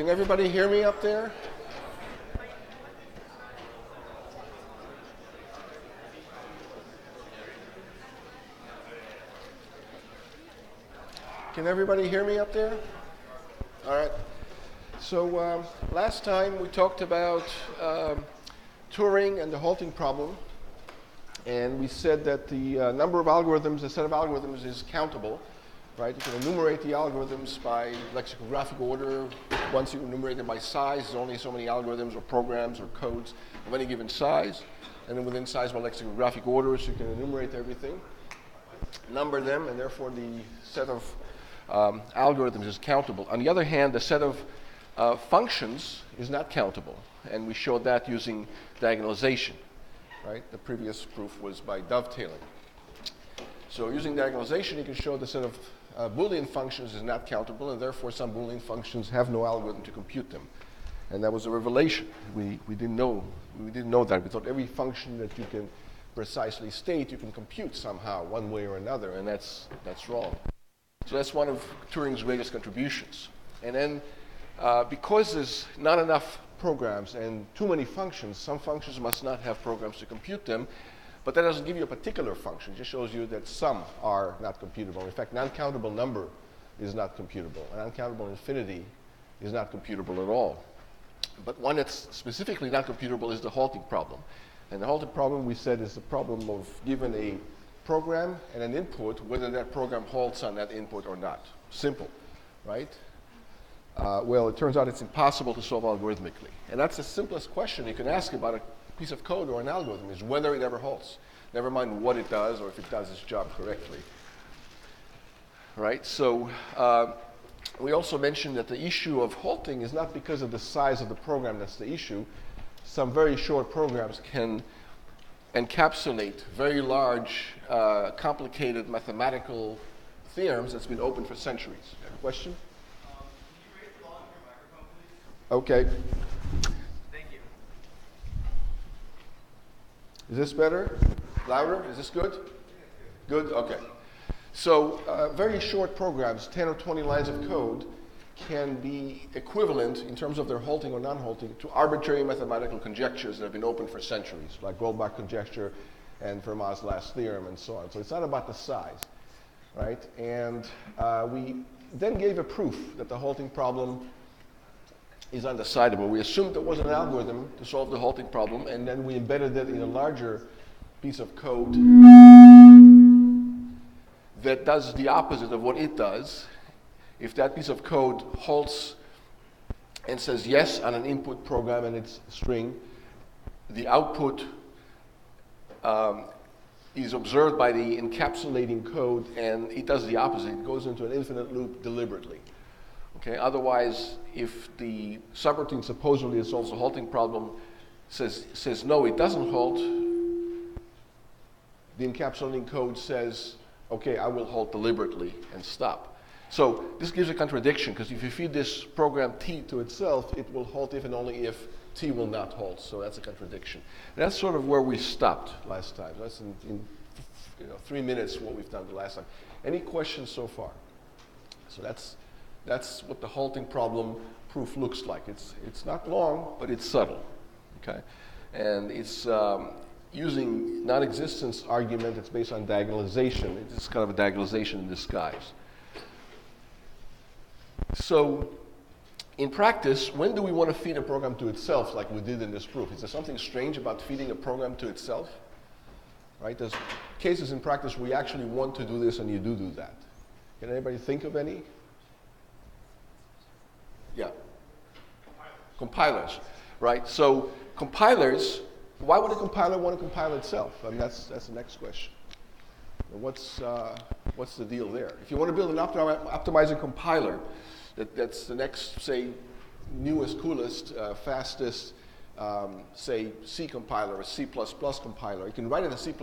Can everybody hear me up there? Can everybody hear me up there? All right. So last time we talked about Turing and the halting problem. And we said that the number of algorithms, the set of algorithms is countable, right? You can enumerate the algorithms by lexicographic order. Once you enumerate them by size, there's only so many algorithms or programs or codes of any given size. And then within size by lexicographic orders, you can enumerate everything, number them, and therefore the set of algorithms is countable. On the other hand, the set of functions is not countable. And we showed that using diagonalization. Right? The previous proof was by dovetailing. So using diagonalization, you can show the set of Boolean functions is not countable, and therefore some Boolean functions have no algorithm to compute them. And that was a revelation. We didn't know that. We thought every function that you can precisely state, you can compute somehow, one way or another, and that's wrong. So that's one of Turing's greatest contributions. And then because there's not enough programs and too many functions, some functions must not have programs to compute them, but that doesn't give you a particular function. It just shows you that some are not computable. In fact, an uncountable number is not computable. An uncountable infinity is not computable at all. But one that's specifically not computable is the halting problem. And the halting problem, we said, is the problem of given a program and an input, whether that program halts on that input or not. Simple, right? Well, it turns out it's impossible to solve algorithmically. And that's the simplest question you can ask about a piece of code or an algorithm, is whether it ever halts. Never mind what it does or if it does its job correctly. Right? So we also mentioned that the issue of halting is not because of the size of the program that's the issue. Some very short programs can encapsulate very large, complicated mathematical theorems that's been open for centuries. Question? Okay. Thank you. Is this better? Louder? Is this good? Good? Okay. So very short programs, 10 or 20 lines of code, can be equivalent in terms of their halting or non-halting to arbitrary mathematical conjectures that have been open for centuries, like Goldbach conjecture and Fermat's last theorem and so on. So it's not about the size, right? And we then gave a proof that the halting problem is undecidable. We assumed there was an algorithm to solve the halting problem, and then we embedded it in a larger piece of code that does the opposite of what it does. If that piece of code halts and says yes on an input program and its string, the output is observed by the encapsulating code, and it does the opposite. It goes into an infinite loop deliberately. Okay? Otherwise, if the subroutine supposedly that solves the halting problem says no, it doesn't halt, the encapsulating code says, okay, I will halt deliberately and stop. So this gives a contradiction, because if you feed this program T to itself, it will halt if and only if T will not halt. So that's a contradiction. And that's sort of where we stopped last time. That's in 3 minutes what we've done the last time. Any questions so far? So that's what the halting problem proof looks like. It's not long, but it's subtle. Okay, and it's using non-existence argument. It's based on diagonalization. It's kind of a diagonalization in disguise. So in practice, when do we want to feed a program to itself like we did in this proof? Is there something strange about feeding a program to itself? Right? There's cases in practice where you actually want to do this and you do that. Can anybody think of any? Yeah. Compilers. Right? So compilers, why would a compiler want to compile itself? I mean, that's the next question. What's the deal there? If you want to build an optimizing compiler, that's the next, say, newest, coolest, fastest, say, C compiler or C++ compiler. You can write it in C++,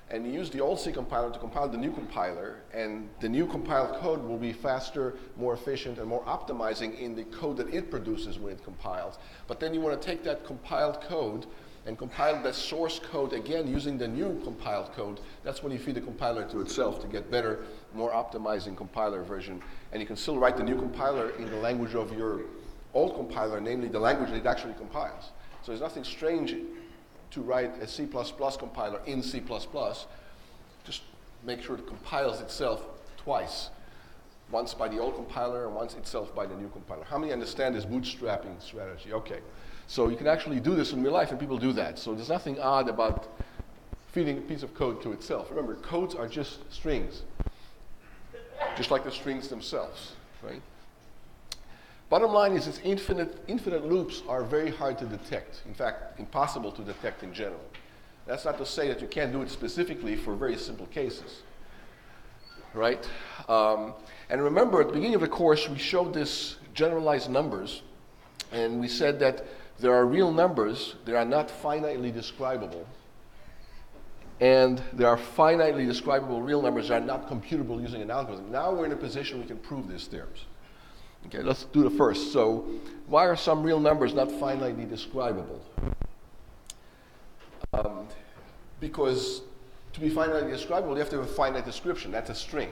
and you use the old C compiler to compile the new compiler, and the new compiled code will be faster, more efficient, and more optimizing in the code that it produces when it compiles. But then you want to take that compiled code and compile that source code again using the new compiled code. That's when you feed the compiler to itself to get better, more optimizing compiler version. And you can still write the new compiler in the language of your old compiler, namely the language that it actually compiles. So there's nothing strange to write a C++ compiler in C++. Just make sure it compiles itself twice. Once by the old compiler and once itself by the new compiler. How many understand this bootstrapping strategy? Okay. So you can actually do this in real life, and people do that. So there's nothing odd about feeding a piece of code to itself. Remember, codes are just strings, just like the strings themselves, right? Bottom line is that infinite loops are very hard to detect. In fact, impossible to detect in general. That's not to say that you can't do it specifically for very simple cases, right? And remember, at the beginning of the course, we showed this generalized numbers, and we said that there are real numbers that are not finitely describable, and there are finitely describable real numbers that are not computable using an algorithm. Now we're in a position we can prove these theorems. Okay, let's do the first. So, why are some real numbers not finitely describable? Because to be finitely describable, you have to have a finite description. That's a string,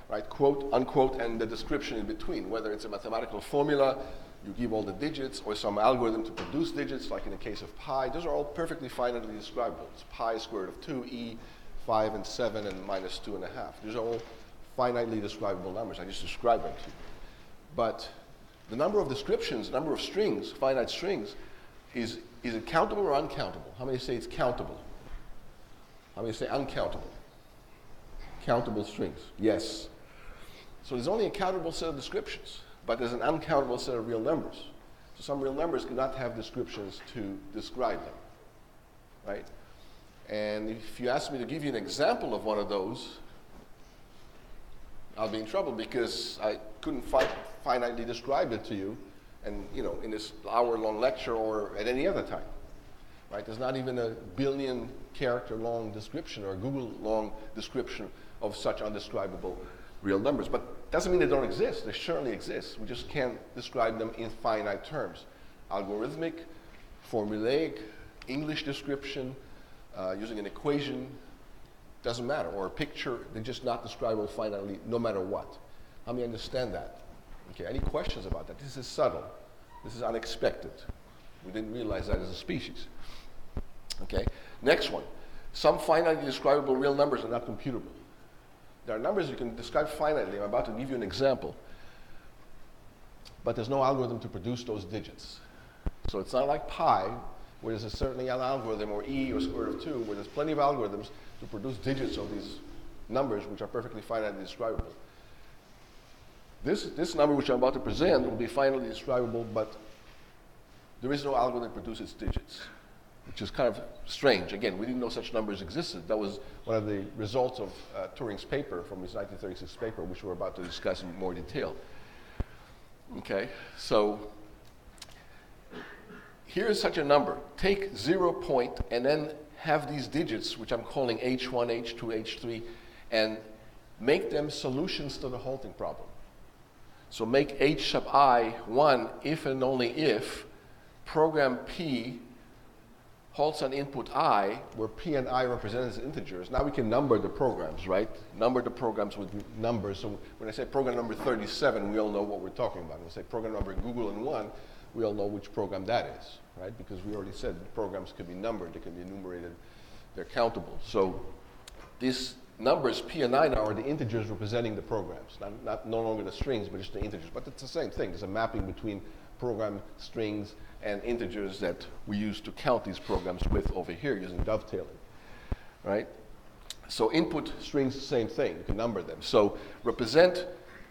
right? Quote, unquote, and the description in between. Whether it's a mathematical formula, you give all the digits, or some algorithm to produce digits, like in the case of pi. Those are all perfectly finitely describable. It's pi square root of 2, e, 5 and 7, and minus 2.5. These are all finitely describable numbers. I just described them to you. But the number of descriptions, number of strings, finite strings, is it countable or uncountable? How many say it's countable? How many say uncountable? Countable strings, yes. So there's only a countable set of descriptions, but there's an uncountable set of real numbers. So some real numbers cannot have descriptions to describe them, right? And if you ask me to give you an example of one of those, I'll be in trouble because I couldn't finitely describe it to you, and in this hour-long lecture or at any other time, right? There's not even a billion-character-long description or a Google-long description of such undescribable real numbers. But doesn't mean they don't exist. They certainly exist. We just can't describe them in finite terms. Algorithmic, formulaic, English description, using an equation, doesn't matter. Or a picture, they're just not describable finitely, no matter what. How many understand that? Okay, any questions about that? This is subtle. This is unexpected. We didn't realize that as a species. Okay, next one. Some finitely describable real numbers are not computable. There are numbers you can describe finitely. I'm about to give you an example. But there's no algorithm to produce those digits. So it's not like pi, where there's certainly an algorithm, or e, or square root of 2, where there's plenty of algorithms to produce digits of these numbers, which are perfectly finitely describable. This number, which I'm about to present, will be finitely describable, but there is no algorithm that produces digits, which is kind of strange. Again, we didn't know such numbers existed. That was one of the results of Turing's paper, from his 1936 paper, which we're about to discuss in more detail. Okay, so here is such a number. Take 0 point and then have these digits, which I'm calling h1, h2, h3, and make them solutions to the halting problem. So make h sub I 1 if and only if program P halts on input I, where P and I represented as integers. Now we can number the programs, right? Number the programs with numbers. So when I say program number 37, we all know what we're talking about. When I say program number Google and 1, we all know which program that is, right? Because we already said programs can be numbered, they can be enumerated, they're countable. So these numbers, P and I now, are the integers representing the programs. No longer the strings, but just the integers. But it's the same thing. There's a mapping between program strings and integers that we use to count these programs with over here using dovetailing, right? So input strings, the same thing. You can number them. So represent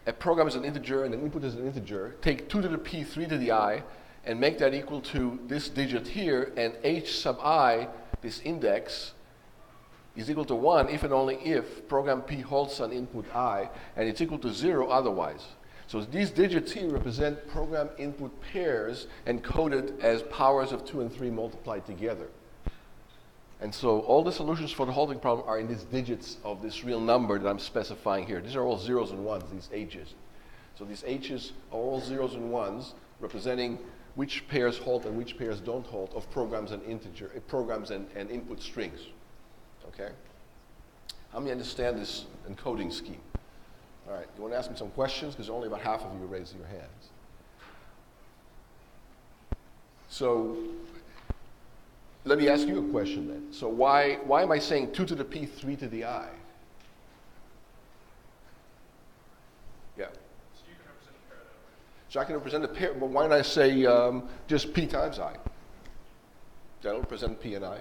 a program as an integer and an input as an integer. Take 2 to the p, 3 to the I, and make that equal to this digit here, and h sub I, this index, is equal to 1 if and only if program P halts on input I, and it's equal to 0 otherwise. So these digits here represent program input pairs encoded as powers of 2 and 3 multiplied together. And so all the solutions for the halting problem are in these digits of this real number that I'm specifying here. These are all zeros and ones, these h's. So these h's are all zeros and ones, representing which pairs halt and which pairs don't halt of programs and programs and input strings. Okay? How many understand this encoding scheme? All right, you want to ask me some questions? Because only about half of you raised your hands. So let me ask you a question then. So why am I saying 2 to the p, 3 to the I? Yeah. So you can represent a pair that way. So I can represent a pair, but why don't I say just p times I? That'll represent p and I,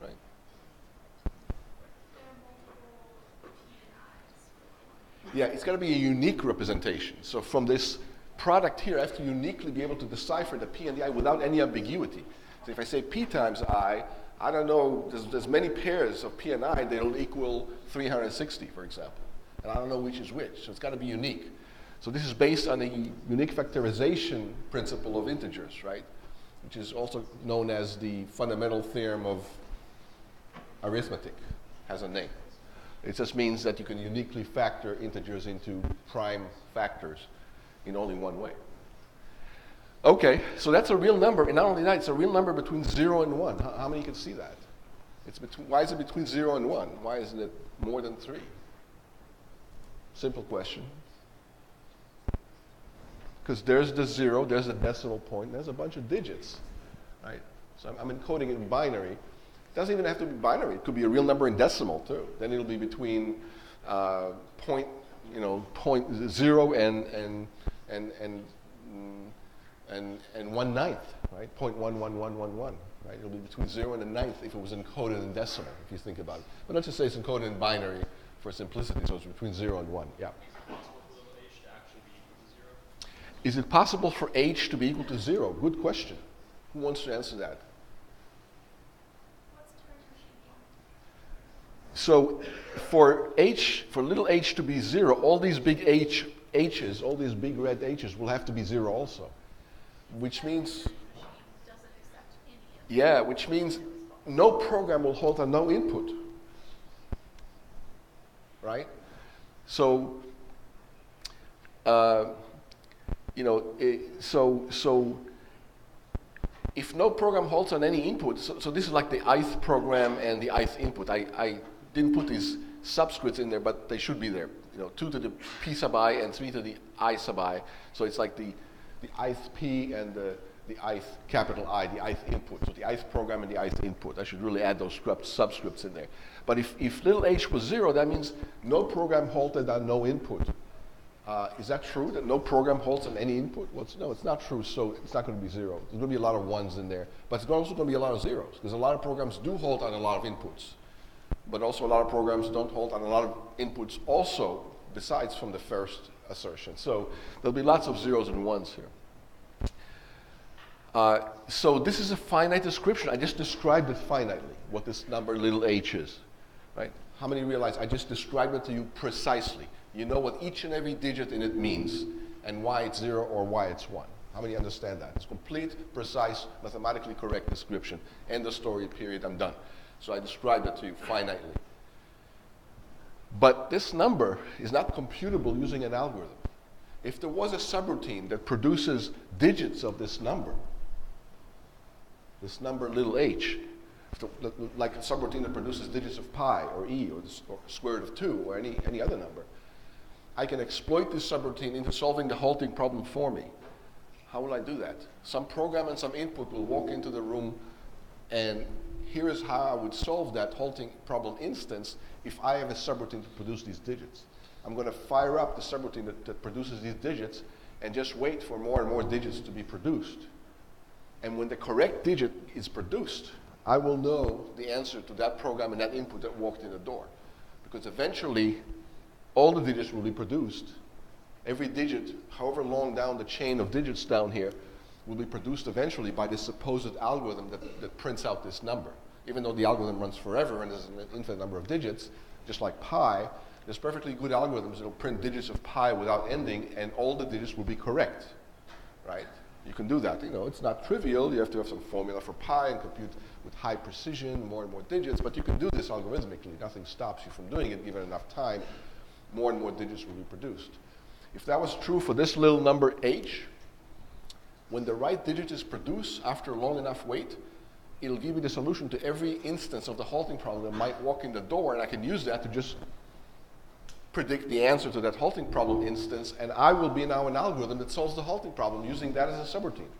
right? Yeah, it's got to be a unique representation. So from this product here, I have to uniquely be able to decipher the p and the I without any ambiguity. So if I say p times I don't know, there's many pairs of p and I that'll equal 360, for example. And I don't know which is which, so it's got to be unique. So this is based on the unique factorization principle of integers, right? Which is also known as the fundamental theorem of arithmetic, has a name. It just means that you can uniquely factor integers into prime factors in only one way. Okay, so that's a real number, and not only that, it's a real number between 0 and 1. How many can see that? Why is it between 0 and 1? Why isn't it more than 3? Simple question. Because there's the 0, there's the decimal point, and there's a bunch of digits, right? So I'm encoding it in binary. It doesn't even have to be binary. It could be a real number in decimal too. Then it'll be between point 0 and 1/9, right? 0.11111, right? It'll be between 0 and a ninth if it was encoded in decimal, if you think about it. But let's just say it's encoded in binary for simplicity, so it's between 0 and 1. Yeah. Is it possible for h to be equal to 0? Good question. Who wants to answer that? So for little h to be 0, all these big h's, all these big red h's will have to be 0 also. Which means, which means no program will halt on no input. Right? So, so if no program halts on any input, so this is like the ith program and the ith input. I didn't put these subscripts in there, but they should be there. 2 to the p sub I and 3 to the I sub I. So it's like the ith p and the ith capital I, the ith input. So the ith program and the ith input. I should really add those subscripts in there. But if little h was 0, that means no program halted on no input. Is that true, that no program halts on any input? Well, no, it's not true, so it's not going to be 0. There's going to be a lot of 1s in there, but it's also going to be a lot of 0s, because a lot of programs do halt on a lot of inputs. But also a lot of programs don't halt on a lot of inputs also, besides from the first assertion. So there'll be lots of 0s and 1s here. So this is a finite description. I just described it finitely, what this number little h is. Right? How many realize I just described it to you precisely? You know what each and every digit in it means, and why it's 0 or why it's 1. How many understand that? It's complete, precise, mathematically correct description. End of story, period, I'm done. So I described it to you finitely. But this number is not computable using an algorithm. If there was a subroutine that produces digits of this number little h, like a subroutine that produces digits of pi or e or square root of 2 or any other number, I can exploit this subroutine into solving the halting problem for me. How will I do that? Some program and some input will walk into the room, and here is how I would solve that halting problem instance if I have a subroutine to produce these digits. I'm going to fire up the subroutine that produces these digits and just wait for more and more digits to be produced. And when the correct digit is produced, I will know the answer to that program and that input that walked in the door. Because eventually, all the digits will be produced. Every digit, however long down the chain of digits down here, will be produced eventually by this supposed algorithm that prints out this number. Even though the algorithm runs forever and there's an infinite number of digits, just like pi, there's perfectly good algorithms that will print digits of pi without ending, and all the digits will be correct, right? You can do that. It's not trivial. You have to have some formula for pi and compute with high precision, more and more digits, but you can do this algorithmically. Nothing stops you from doing it given enough time. More and more digits will be produced. If that was true for this little number h, when the right digit is produced after a long enough wait, it'll give me the solution to every instance of the halting problem that might walk in the door, and I can use that to just predict the answer to that halting problem instance, and I will be now an algorithm that solves the halting problem using that as a subroutine.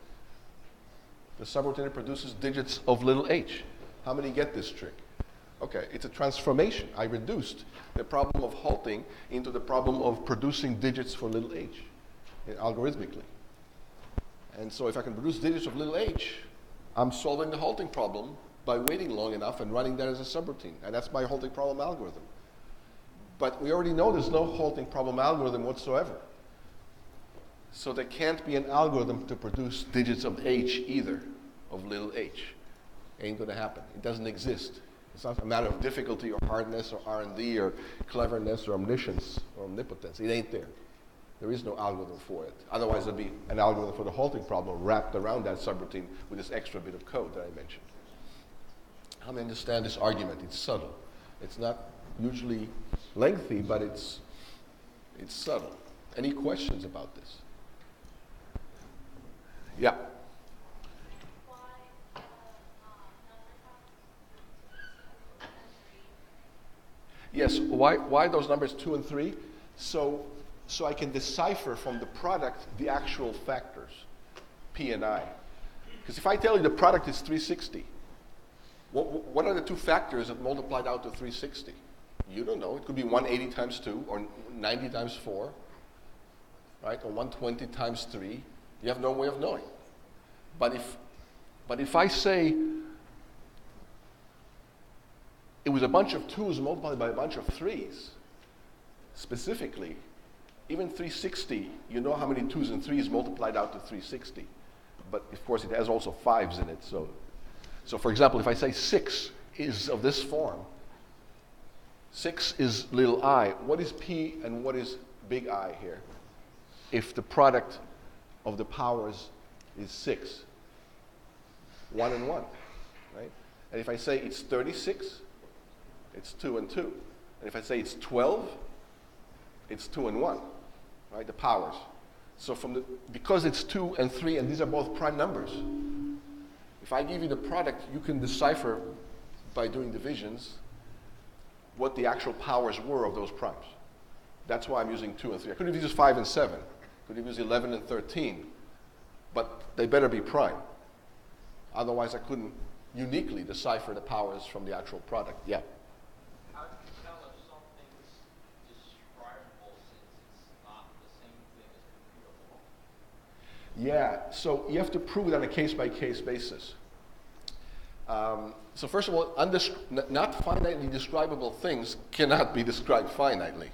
The subroutine that produces digits of little h. How many get this trick? Okay, it's a transformation. I reduced the problem of halting into the problem of producing digits for little h, algorithmically. And so if I can produce digits of little h, I'm solving the halting problem by waiting long enough and running that as a subroutine. And that's my halting problem algorithm. But we already know there's no halting problem algorithm whatsoever. So there can't be an algorithm to produce digits of h either, of little h. Ain't going to happen. It doesn't exist. It's not a matter of difficulty or hardness or R&D or cleverness or omniscience or omnipotence. It ain't there. There is no algorithm for it. Otherwise, there'd be an algorithm for the halting problem wrapped around that subroutine with this extra bit of code that I mentioned. How many understand this argument? It's subtle. It's not usually lengthy, but it's subtle. Any questions about this? Yeah. Yes, why those numbers 2 and 3? So I can decipher from the product the actual factors, p and I. Because if I tell you the product is 360, what are the two factors that multiplied out to 360? You don't know. It could be 180 times 2, or 90 times 4, right? Or 120 times 3. You have no way of knowing. But if I say it was a bunch of 2's multiplied by a bunch of 3's, specifically, even 360, you know how many 2's and 3's multiplied out to 360. But of course, it has also 5's in it. So for example, if I say 6 is of this form, 6 is little I. What is P and what is big I here? If the product of the powers is 6, 1 and 1, right? And if I say it's 36, it's 2 and 2. And if I say it's 12, it's 2 and 1, right? The powers. So because it's 2 and 3, and these are both prime numbers, if I give you the product, you can decipher by doing divisions what the actual powers were of those primes. That's why I'm using 2 and 3. I could have used 5 and 7. Could have used 11 and 13. But they better be prime. Otherwise, I couldn't uniquely decipher the powers from the actual product. Yeah? How do you tell if something's describable since it's not the same thing as computable? Yeah, so you have to prove it on a case-by-case basis. So first of all, not finitely describable things cannot be described finitely.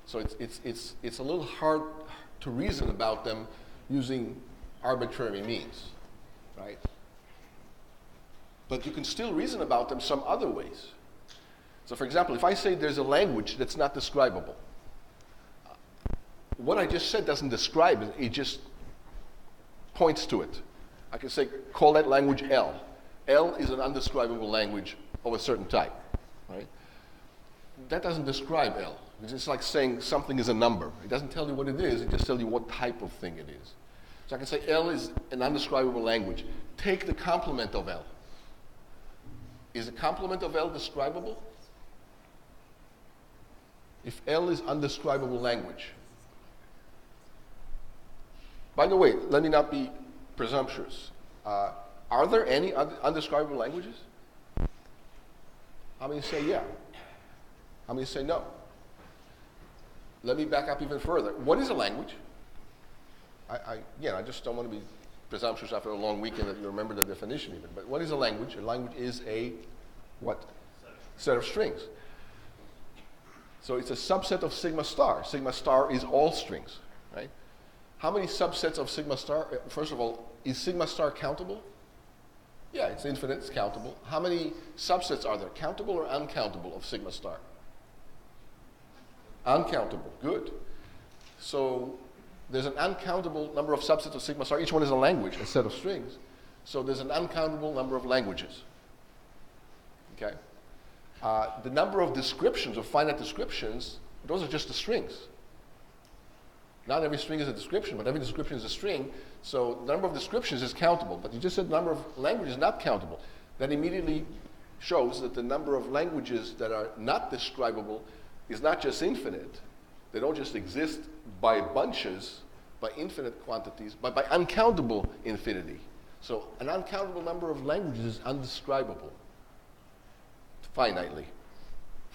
So it's a little hard to reason about them using arbitrary means, right? But you can still reason about them some other ways. So for example, if I say there's a language that's not describable, what I just said doesn't describe it, it just points to it. I can say, call that language L. L is an undescribable language of a certain type, right? That doesn't describe L. It's just like saying something is a number. It doesn't tell you what it is, it just tells you what type of thing it is. So I can say L is an undescribable language. Take the complement of L. Is the complement of L describable? If L is undescribable language. By the way, let me not be presumptuous. Are there any undescribable languages? How many say yeah? How many say no? Let me back up even further. What is a language? I just don't want to be presumptuous after a long weekend that you remember the definition even. But what is a language? A language is a what? Set of strings. So it's a subset of sigma star. Sigma star is all strings, right? How many subsets of sigma star? First of all, is sigma star countable? Yeah, it's infinite, it's countable. How many subsets are there, countable or uncountable, of sigma star? Uncountable, good. So there's an uncountable number of subsets of sigma star. Each one is a language, a set of strings. So there's an uncountable number of languages. Okay? The number of descriptions, of finite descriptions, those are just the strings. Not every string is a description, but every description is a string. So the number of descriptions is countable, but you just said the number of languages is not countable. That immediately shows that the number of languages that are not describable is not just infinite. They don't just exist by bunches, by infinite quantities, but by uncountable infinity. So an uncountable number of languages is undescribable, finitely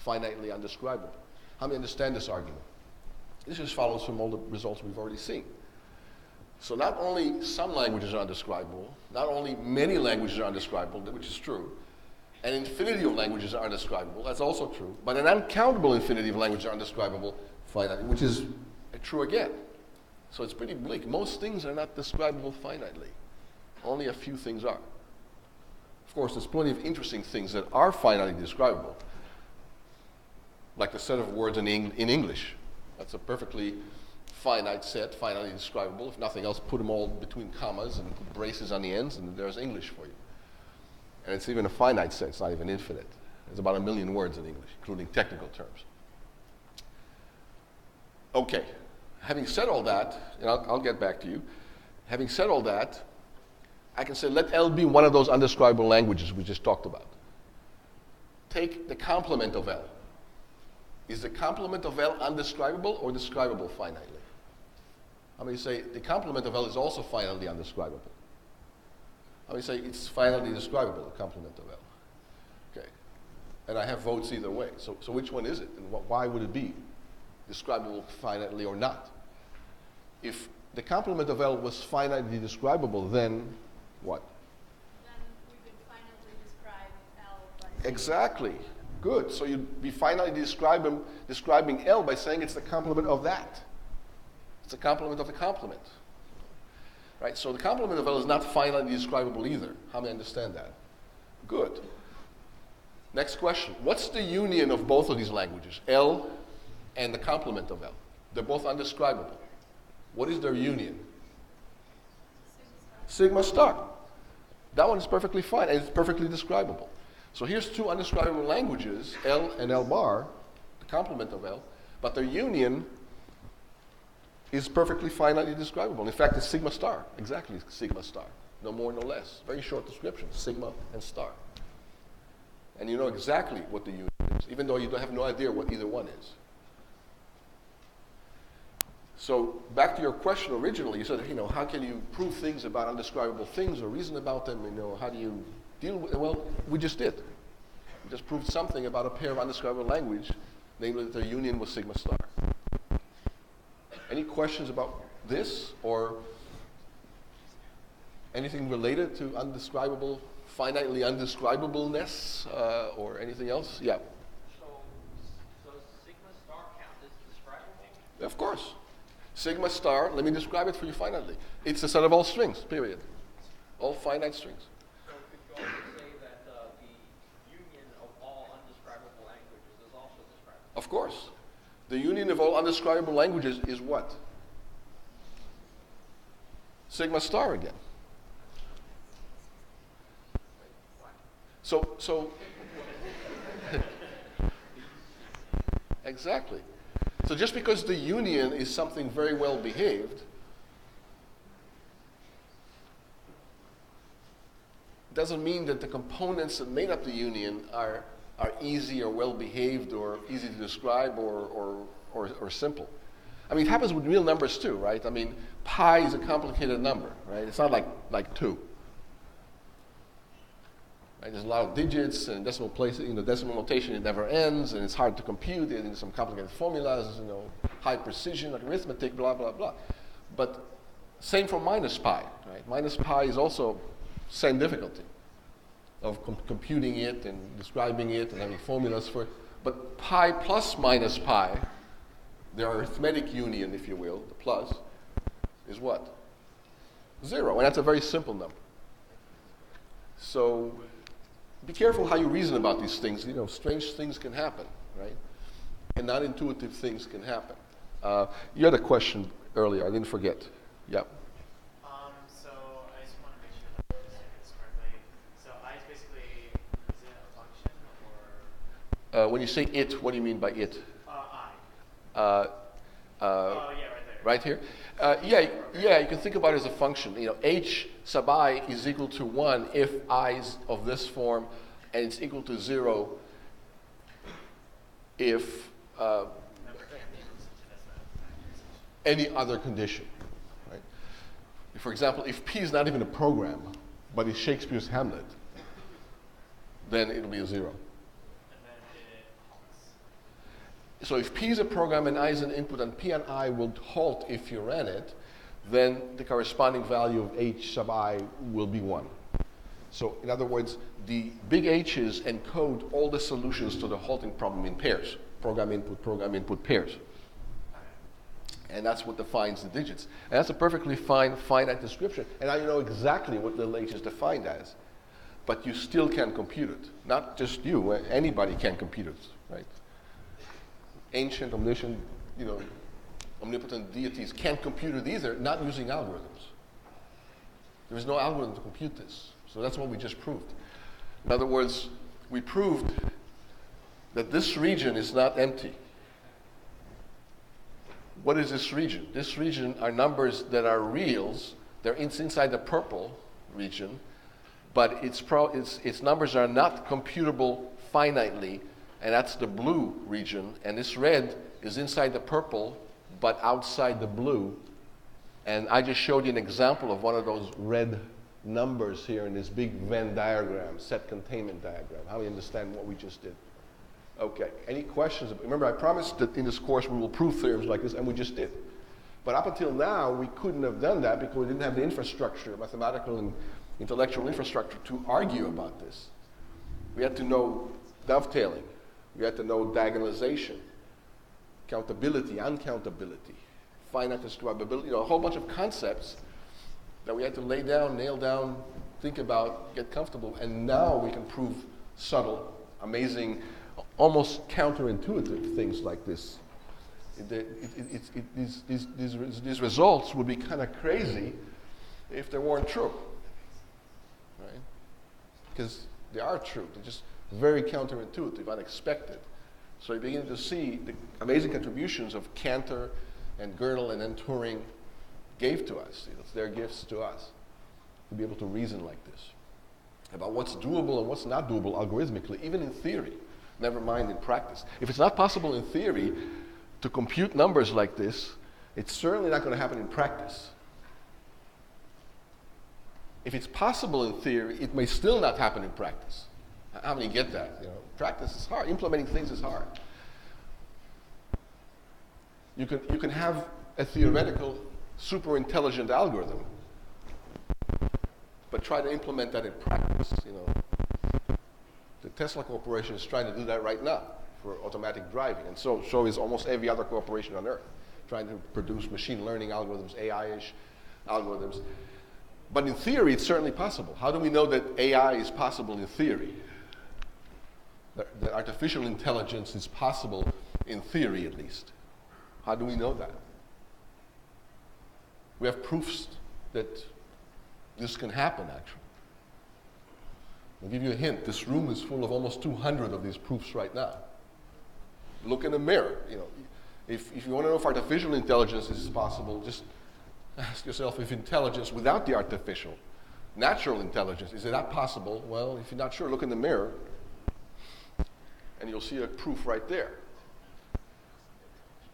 undescribable. How many understand this argument? This just follows from all the results we've already seen. So not only some languages are undescribable, not only many languages are undescribable, which is true, an infinity of languages are undescribable, that's also true, but an uncountable infinity of languages are undescribable finitely, which is true again. So it's pretty bleak. Most things are not describable finitely. Only a few things are. Of course, there's plenty of interesting things that are finitely describable, like the set of words in English. That's a perfectly finite set, finitely describable. If nothing else, put them all between commas and put braces on the ends, and there's English for you. And it's even a finite set, it's not even infinite. There's about 1 million words in English, including technical terms. Okay, having said all that, and I'll get back to you. Having said all that, I can say let L be one of those undescribable languages we just talked about. Take the complement of L. Is the complement of L undescribable or describable finitely? How many say the complement of L is also finitely undescribable? How many say it's finitely describable, the complement of L? Okay. And I have votes either way. So which one is it? And why would it be describable finitely or not? If the complement of L was finitely describable, then what? Then we could finitely describe L by... Exactly. Good. So you'd be finitely describing L by saying it's the complement of that. It's the complement of the complement. Right? So the complement of L is not finitely describable either. How many understand that? Good. Next question. What's the union of both of these languages, L and the complement of L? They're both undescribable. What is their union? Sigma star. That one is perfectly fine, and it's perfectly describable. So here's two undescribable languages, L and L bar, the complement of L, but their union is perfectly finitely describable. In fact, it's sigma star, exactly sigma star. No more, no less. Very short description, sigma and star. And you know exactly what the union is, even though you have no idea what either one is. So back to your question originally, you said, how can you prove things about undescribable things or reason about them? How do you deal with it? Well, we just did. We just proved something about a pair of undescribable language, namely that their union was sigma star. Any questions about this or anything related to undescribable, finitely undescribableness or anything else? Yeah. So sigma star count is describable? Of course. Sigma star, let me describe it for you finitely. It's a set of all strings, period. All finite strings. So could you also say that the union of all undescribable languages is also describable? Of course. The union of all undescribable languages is what? Sigma star again. So exactly. So just because the union is something very well behaved, doesn't mean that the components that made up the union are easy or well behaved or easy to describe or simple. I mean, it happens with real numbers too, right? I mean, pi is a complicated number, right? It's not like 2. Right? There's a lot of digits and decimal places, decimal notation, it never ends, and it's hard to compute, and there's some complicated formulas, high precision, like arithmetic, blah, blah, blah. But same for minus pi, right? Minus pi is also same difficulty of computing it and describing it and having formulas for it. But pi plus minus pi, the arithmetic union, if you will, the plus, is what? 0, and that's a very simple number. So be careful how you reason about these things. Strange things can happen, right? And non-intuitive things can happen. You had a question earlier. I didn't forget. Yeah. So I just want to make sure that I understand this correctly. So I is basically, is it a function or? When you say it, what do you mean by it? I. Oh, yeah, right there. Right here? Yeah, you can think about it as a function. H sub I is equal to 1 if I is of this form, and it's equal to 0 if any other condition. Right? For example, if P is not even a program, but it's Shakespeare's Hamlet, then it'll be a 0. And then it halts. So if P is a program and I is an input, and P and I will halt if you ran it, then the corresponding value of H sub I will be 1. So in other words, the big H's encode all the solutions to the halting problem in pairs. Program input pairs. And that's what defines the digits. And that's a perfectly fine finite description. And now you know exactly what little h is defined as. But you still can't compute it. Not just you, anybody can compute it, right? Ancient, omniscient, omnipotent deities can't compute it either, not using algorithms. There is no algorithm to compute this. So that's what we just proved. In other words, we proved that this region is not empty. What is this region? This region are numbers that are reals. They're inside the purple region, but its numbers are not computable finitely, and that's the blue region. And this red is inside the purple, but outside the blue. And I just showed you an example of one of those red numbers here in this big Venn diagram, set containment diagram. How do you understand what we just did? Okay, any questions? Remember, I promised that in this course we will prove theorems like this, and we just did. But up until now, we couldn't have done that because we didn't have the infrastructure, mathematical and intellectual infrastructure to argue about this. We had to know dovetailing. We had to know diagonalization, countability, uncountability, finite describability, a whole bunch of concepts that we had to lay down, nail down, think about, get comfortable, and now we can prove subtle, amazing, almost counterintuitive things like this. These results would be kind of crazy if they weren't true, right? Because they are true. They're just very counterintuitive, unexpected. So you're beginning to see the amazing contributions of Cantor and Gödel and then Turing gave to us. It's their gifts to us to be able to reason like this about what's doable and what's not doable algorithmically, even in theory, never mind in practice. If it's not possible in theory to compute numbers like this, it's certainly not going to happen in practice. If it's possible in theory, it may still not happen in practice. How many get that? Practice is hard. Implementing things is hard. You can have a theoretical super intelligent algorithm, but try to implement that in practice. The Tesla Corporation is trying to do that right now for automatic driving, and so is almost every other corporation on earth, trying to produce machine learning algorithms, AI-ish algorithms. But in theory, it's certainly possible. How do we know that AI is possible in theory? That artificial intelligence is possible in theory, at least. How do we know that? We have proofs that this can happen, actually. I'll give you a hint. This room is full of almost 200 of these proofs right now. Look in the mirror. If you want to know if artificial intelligence is possible, just ask yourself if intelligence without the artificial, natural intelligence, is it not possible? Well, if you're not sure, look in the mirror, and you'll see a proof right there.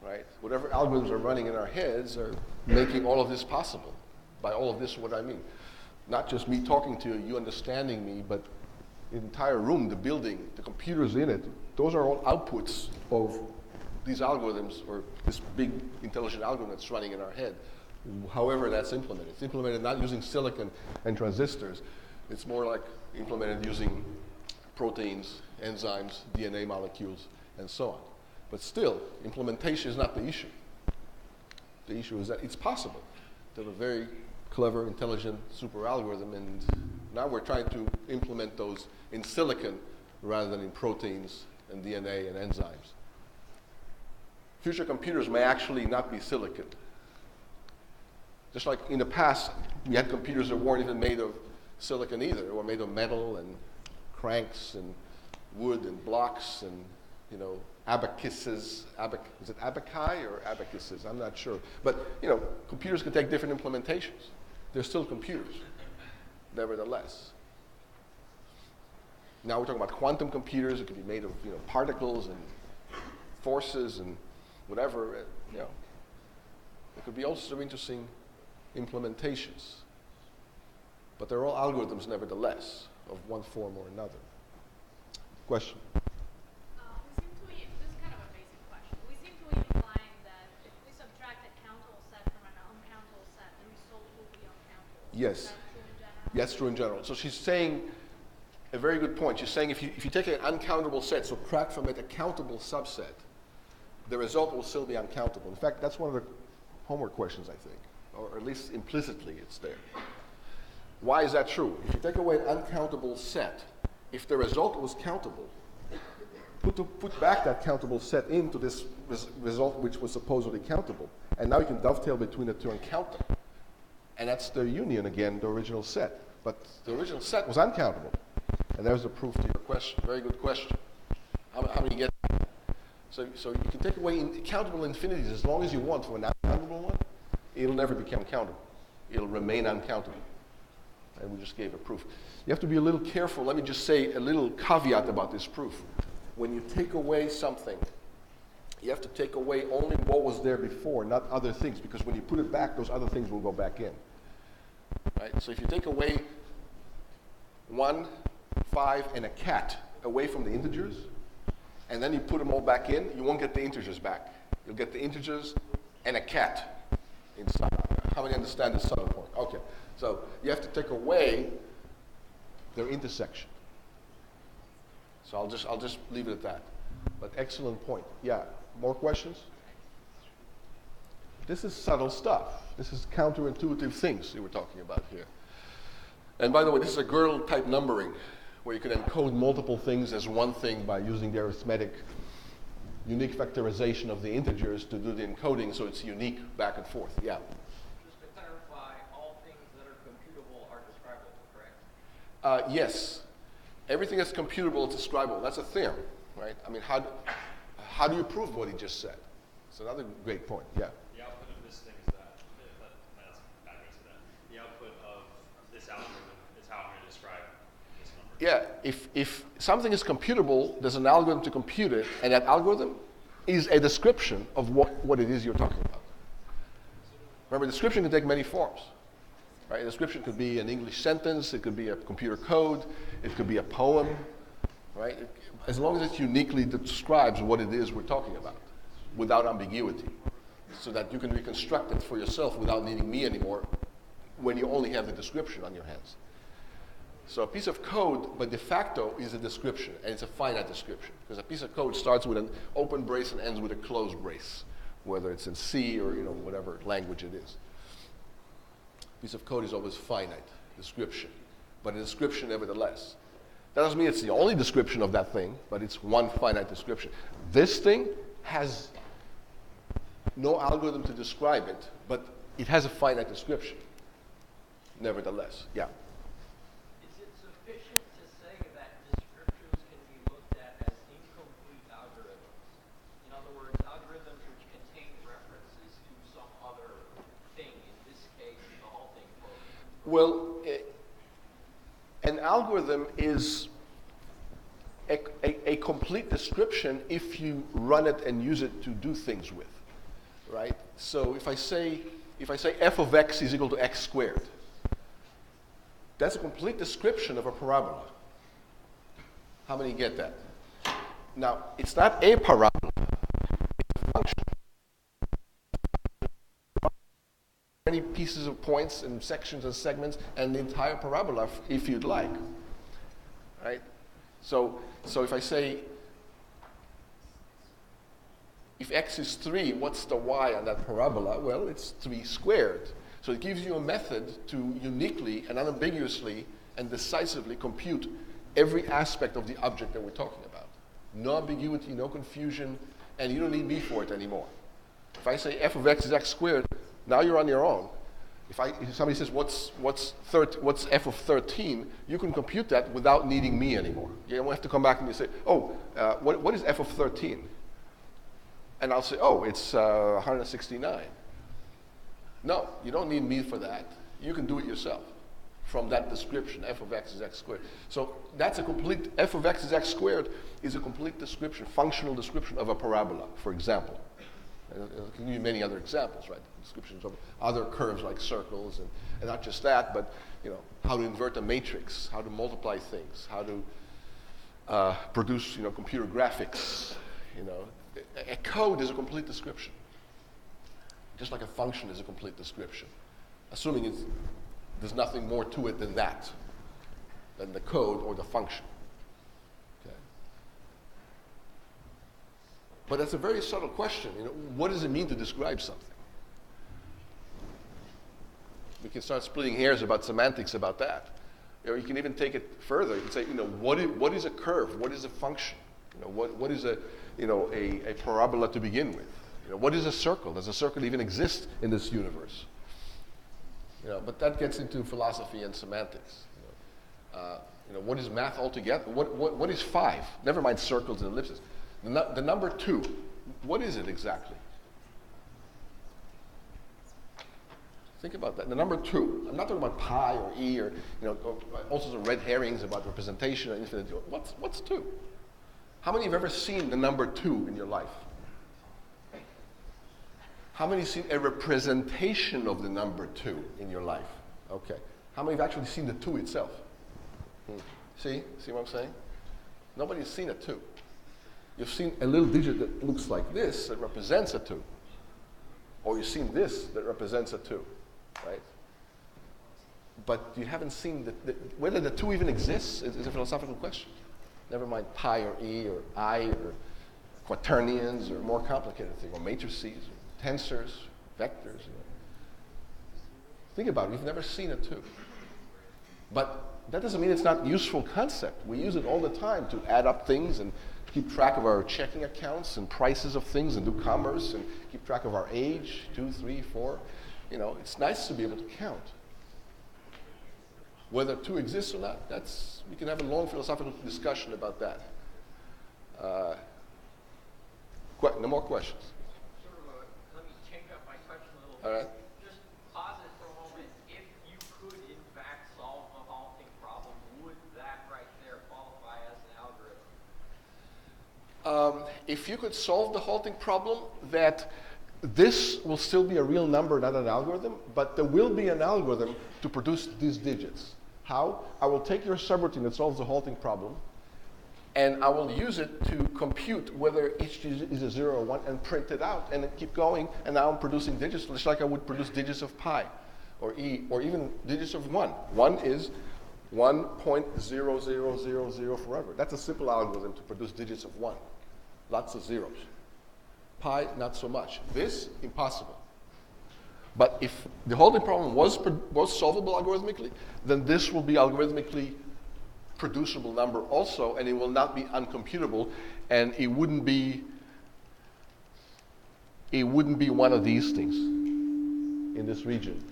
Right? Whatever algorithms are running in our heads are making all of this possible. By all of this, what I mean. Not just me talking to you, you understanding me, but the entire room, the building, the computers in it, those are all outputs of these algorithms, or this big intelligent algorithm that's running in our head. However that's implemented. It's implemented not using silicon and transistors. It's more like implemented using proteins, enzymes, DNA molecules, and so on. But still, implementation is not the issue. The issue is that it's possible to have a very clever, intelligent super algorithm, and now we're trying to implement those in silicon rather than in proteins and DNA and enzymes. Future computers may actually not be silicon. Just like in the past, we had computers that weren't even made of silicon either. They were made of metal and cranks and wood and blocks and, abacuses. Is it abaci or abacuses? I'm not sure. But, computers can take different implementations. They're still computers, nevertheless. Now we're talking about quantum computers. It can be made of, particles and forces and whatever. There could be all sorts of interesting implementations. But they're all algorithms nevertheless, of one form or another. Question? We seem to be, this is kind of a basic question. We seem to be implying that if we subtract a countable set from an uncountable set, the result will be uncountable. Yes. Is that true in general? Yes, true in general. So she's saying a very good point. She's saying if you take an uncountable set, subtract from it a countable subset, the result will still be uncountable. In fact, that's one of the homework questions, I think, or at least implicitly it's there. Why is that true? If you take away an uncountable set, if the result was countable, put back that countable set into this result which was supposedly countable, and now you can dovetail between the two and count them. And that's the union again, the original set. But the original set was uncountable. And there's the proof to your question. Very good question. How many get that? So you can take away countable infinities as long as you want from an uncountable one. It'll never become countable. It'll remain uncountable. And we just gave a proof. You have to be a little careful. Let me just say a little caveat about this proof. When you take away something, you have to take away only what was there before, not other things, because when you put it back, those other things will go back in. Right? So if you take away 1, 5, and a cat away from the integers, and then you put them all back in, you won't get the integers back. You'll get the integers and a cat inside. How many understand this subtle point? Okay. So you have to take away their intersection. So I'll just leave it at that. But excellent point. Yeah. More questions? This is subtle stuff. This is counterintuitive things you were talking about here. And by the way, this is a Gödel type numbering, where you can encode multiple things as one thing by using the arithmetic unique factorization of the integers to do the encoding, so it's unique back and forth. Yeah. Just to clarify, all things that are computable are describable, correct? Yes. Everything that's computable is describable. That's a theorem, right? I mean, how do you prove what he just said? It's another great point. Yeah. The output of this thing is that. That's backwards to that. The output of this algorithm is how I'm going to describe this number. Yeah. If something is computable, there's an algorithm to compute it, and that algorithm is a description of what it is you're talking about. Remember, description can take many forms. Right? A description could be an English sentence, it could be a computer code, it could be a poem, right? As long as it uniquely describes what it is we're talking about, without ambiguity, so that you can reconstruct it for yourself without needing me anymore when you only have the description on your hands. So a piece of code, by de facto, is a description, and it's a finite description, because a piece of code starts with an open brace and ends with a closed brace, whether it's in C or whatever language it is. Piece of code is always finite description, but a description nevertheless. That doesn't mean it's the only description of that thing, but it's one finite description. This thing has no algorithm to describe it, but it has a finite description nevertheless. Yeah. Is it sufficient to say that descriptions can be looked at as incomplete algorithms? In other words, algorithms which contain references to some other thing, in this case, the halting program. Well, an algorithm is a complete description if you run it and use it to do things with, right? So if I say f of x is equal to x squared, that's a complete description of a parabola. How many get that? Now, it's not a parabola, it's a function. Many pieces of points and sections and segments and the entire parabola if you'd like, right? So if I say, if x is 3, what's the y on that parabola? Well, it's 3 squared. So it gives you a method to uniquely and unambiguously and decisively compute every aspect of the object that we're talking about. No ambiguity, no confusion, and you don't need me for it anymore. If I say f of x is x squared, now you're on your own. If somebody says, what's f of 13, you can compute that without needing me anymore. You don't have to come back and you say, what is f of 13? And I'll say, it's 169. No, you don't need me for that. You can do it yourself from that description, f of x is x squared. So that's a complete, f of x is x squared is a complete description, functional description of a parabola, for example. And I can give you many other examples, right? Descriptions of other curves like circles, and not just that, but how to invert a matrix, how to multiply things, how to produce computer graphics. A code is a complete description, just like a function is a complete description, assuming there's nothing more to it than that, than the code or the function. Okay. But that's a very subtle question. What does it mean to describe something? We can start splitting hairs about semantics about that. You can even take it further. You can say, what is a curve? What is a function? What is a parabola to begin with? What is a circle? Does a circle even exist in this universe? But that gets into philosophy and semantics. What is math altogether? What is 5? Never mind circles and ellipses. The number 2, what is it exactly? Think about that. The number 2. I'm not talking about pi or e or all sorts of red herrings about representation and infinity. What's 2? How many have ever seen the number 2 in your life? How many have seen a representation of the number 2 in your life? Okay. How many have actually seen the 2 itself? See what I'm saying? Nobody's seen a 2. You've seen a little digit that looks like this that represents a 2. Or you've seen this that represents a 2, right? But you haven't seen whether the 2 even exists is a philosophical question. Never mind pi or e or I or quaternions or more complicated things, or matrices, or tensors, vectors. Think about it. You've never seen a 2. But that doesn't mean it's not a useful concept. We use it all the time to add up things and keep track of our checking accounts and prices of things and do commerce and keep track of our age, 2, 3, 4. It's nice to be able to count. Whether 2 exists or not, we can have a long philosophical discussion about that. No more questions. Let me change up my question a little bit. All right. Just pause it for a moment. If you could, in fact, solve a halting problem, would that right there qualify as an algorithm? If you could solve the halting problem, that this will still be a real number, not an algorithm, but there will be an algorithm to produce these digits. How? I will take your subroutine that solves the halting problem, and I will use it to compute whether each digit is a 0 or 1 and print it out and then keep going, and now I'm producing digits just like I would produce digits of pi or e or even digits of 1. 1 is 1.0000 forever. That's a simple algorithm to produce digits of 1. Lots of zeros. Pi, not so much. This, impossible. But if the halting problem was solvable algorithmically, then this will be algorithmically producible number also, and it will not be uncomputable, and it wouldn't be one of these things in this region.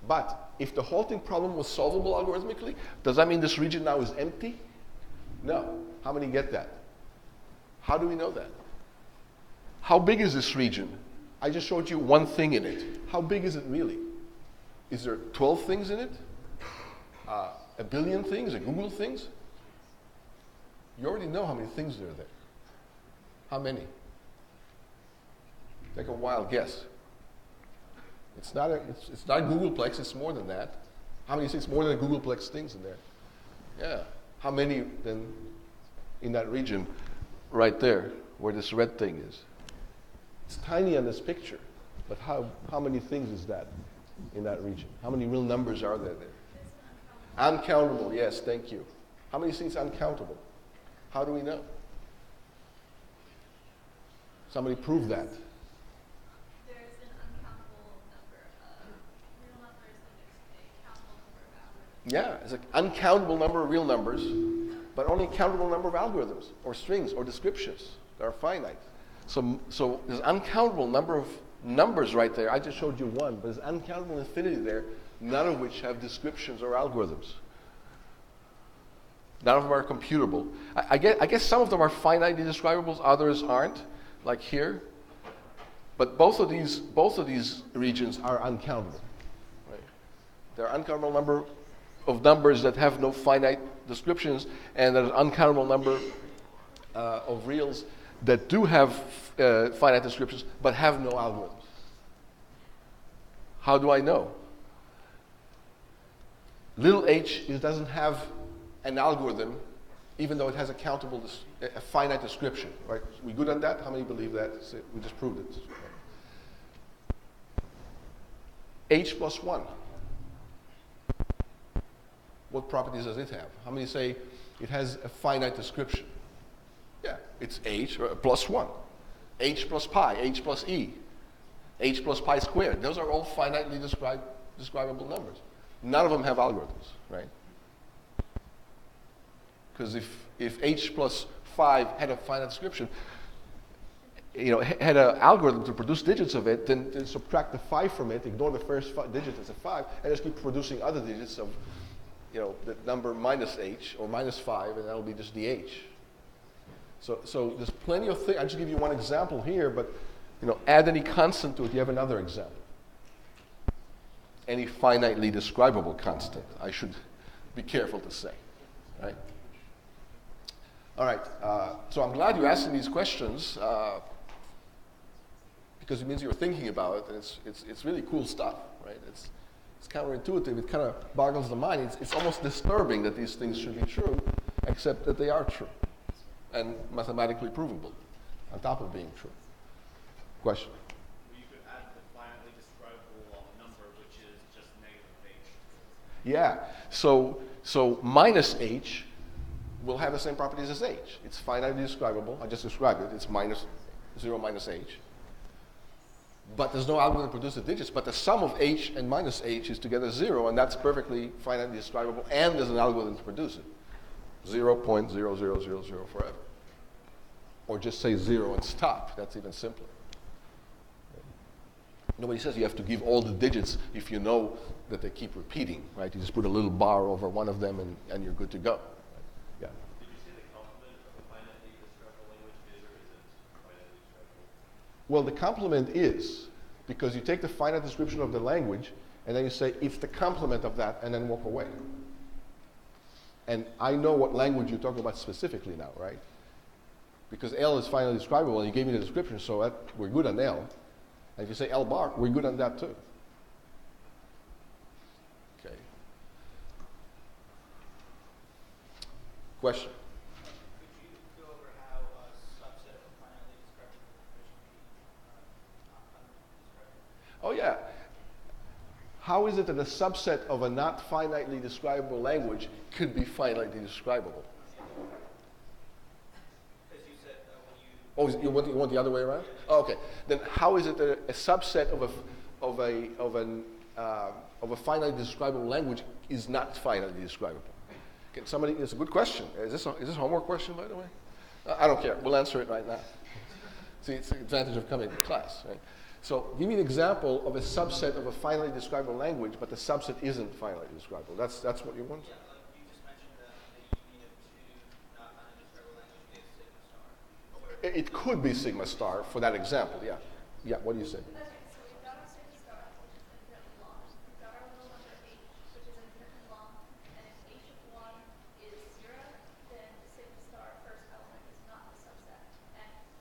But if the halting problem was solvable algorithmically, does that mean this region now is empty? No. How many get that? How do we know that? How big is this region? I just showed you one thing in it. How big is it really? Is there 12 things in it? A billion things? A Google things? You already know how many things there are there. How many? Take a wild guess. It's not Googleplex, it's more than that. How many things? More than a Googleplex things in there. Yeah. How many then in that region right there where this red thing is? It's tiny on this picture, but how many things is that in that region? How many real numbers are there? Uncountable, yes, thank you. How many things uncountable? How do we know? Somebody prove that. There's an uncountable number of real numbers and there's a countable number of algorithms. Yeah, it's an uncountable number of real numbers, but only a countable number of algorithms or strings or descriptions that are finite. So there's an uncountable number of numbers right there. I just showed you one, but there's uncountable infinity there, none of which have descriptions or algorithms. None of them are computable. I guess some of them are finitely describables, others aren't, like here. But both of these regions are uncountable. Right? There are uncountable number of numbers that have no finite descriptions, and there's an uncountable number of reals that do have finite descriptions but have no algorithms. How do I know? Little h doesn't have an algorithm, even though it has a finite description. Right? We good on that? How many believe that? We just proved it. H plus 1. What properties does it have? How many say it has a finite description? Yeah, it's h plus 1. H plus pi, h plus e, h plus pi squared. Those are all finitely describable numbers. None of them have algorithms, right? Because if h plus 5 had a finite description, had an algorithm to produce digits of it, then subtract the 5 from it, ignore the first digit as a 5, and just keep producing other digits of, the number minus h or minus 5, and that'll be just the h. So there's plenty of things. I'll just give you one example here, but add any constant to it, you have another example. Any finitely describable constant, I should be careful to say, right? All right, so I'm glad you're asking these questions because it means you're thinking about it, and it's really cool stuff, right? It's counterintuitive. It kind of boggles the mind. It's almost disturbing that these things should be true, except that they are true and mathematically provable on top of being true. Question? You could add the finitely describable number, which is just negative h. Yeah. So minus h will have the same properties as h. It's finitely describable. I just described it. It's minus 0 minus h. But there's no algorithm to produce the digits. But the sum of h and minus h is together 0, and that's perfectly finitely describable, and there's an algorithm to produce it. 0.0000 forever. Or just say 0 and stop. That's even simpler. Nobody says you have to give all the digits if you know that they keep repeating, right? You just put a little bar over one of them, and you're good to go. Yeah. Did you say the complement of a finitely describable language is or isn't finitely describable? Well, the complement is, because you take the finite description of the language, and then you say, it's the complement of that, and then walk away. And I know what language you're talking about specifically now, right? Because L is finitely describable, and you gave me the description, so we're good on L. And if you say L bar, we're good on that too. Okay. Question? Could you go over how a subset of finitely describable language can be non-finitely describable? Oh yeah. How is it that a subset of a not finitely describable language could be finitely describable? Because you said when you... Oh, you want the other way around? Oh, okay. Then how is it that a subset of a finitely describable language is not finitely describable? Can somebody? It's a good question. Is this a homework question, by the way? I don't care. We'll answer it right now. See, it's the advantage of coming to class, right? So give me an example of a subset of a finitely describable language, but the subset isn't finitely describable. That's what you want? Yeah, like you just mentioned that the union of two not finitely describable languages is sigma star. It could be sigma star for that example, yeah. Yeah, what do you say? Okay, so we've got our sigma star, which is infinitely long. We've got our little number h, which is infinitely long. And if h of 1 is 0, then the sigma star first element is not the subset.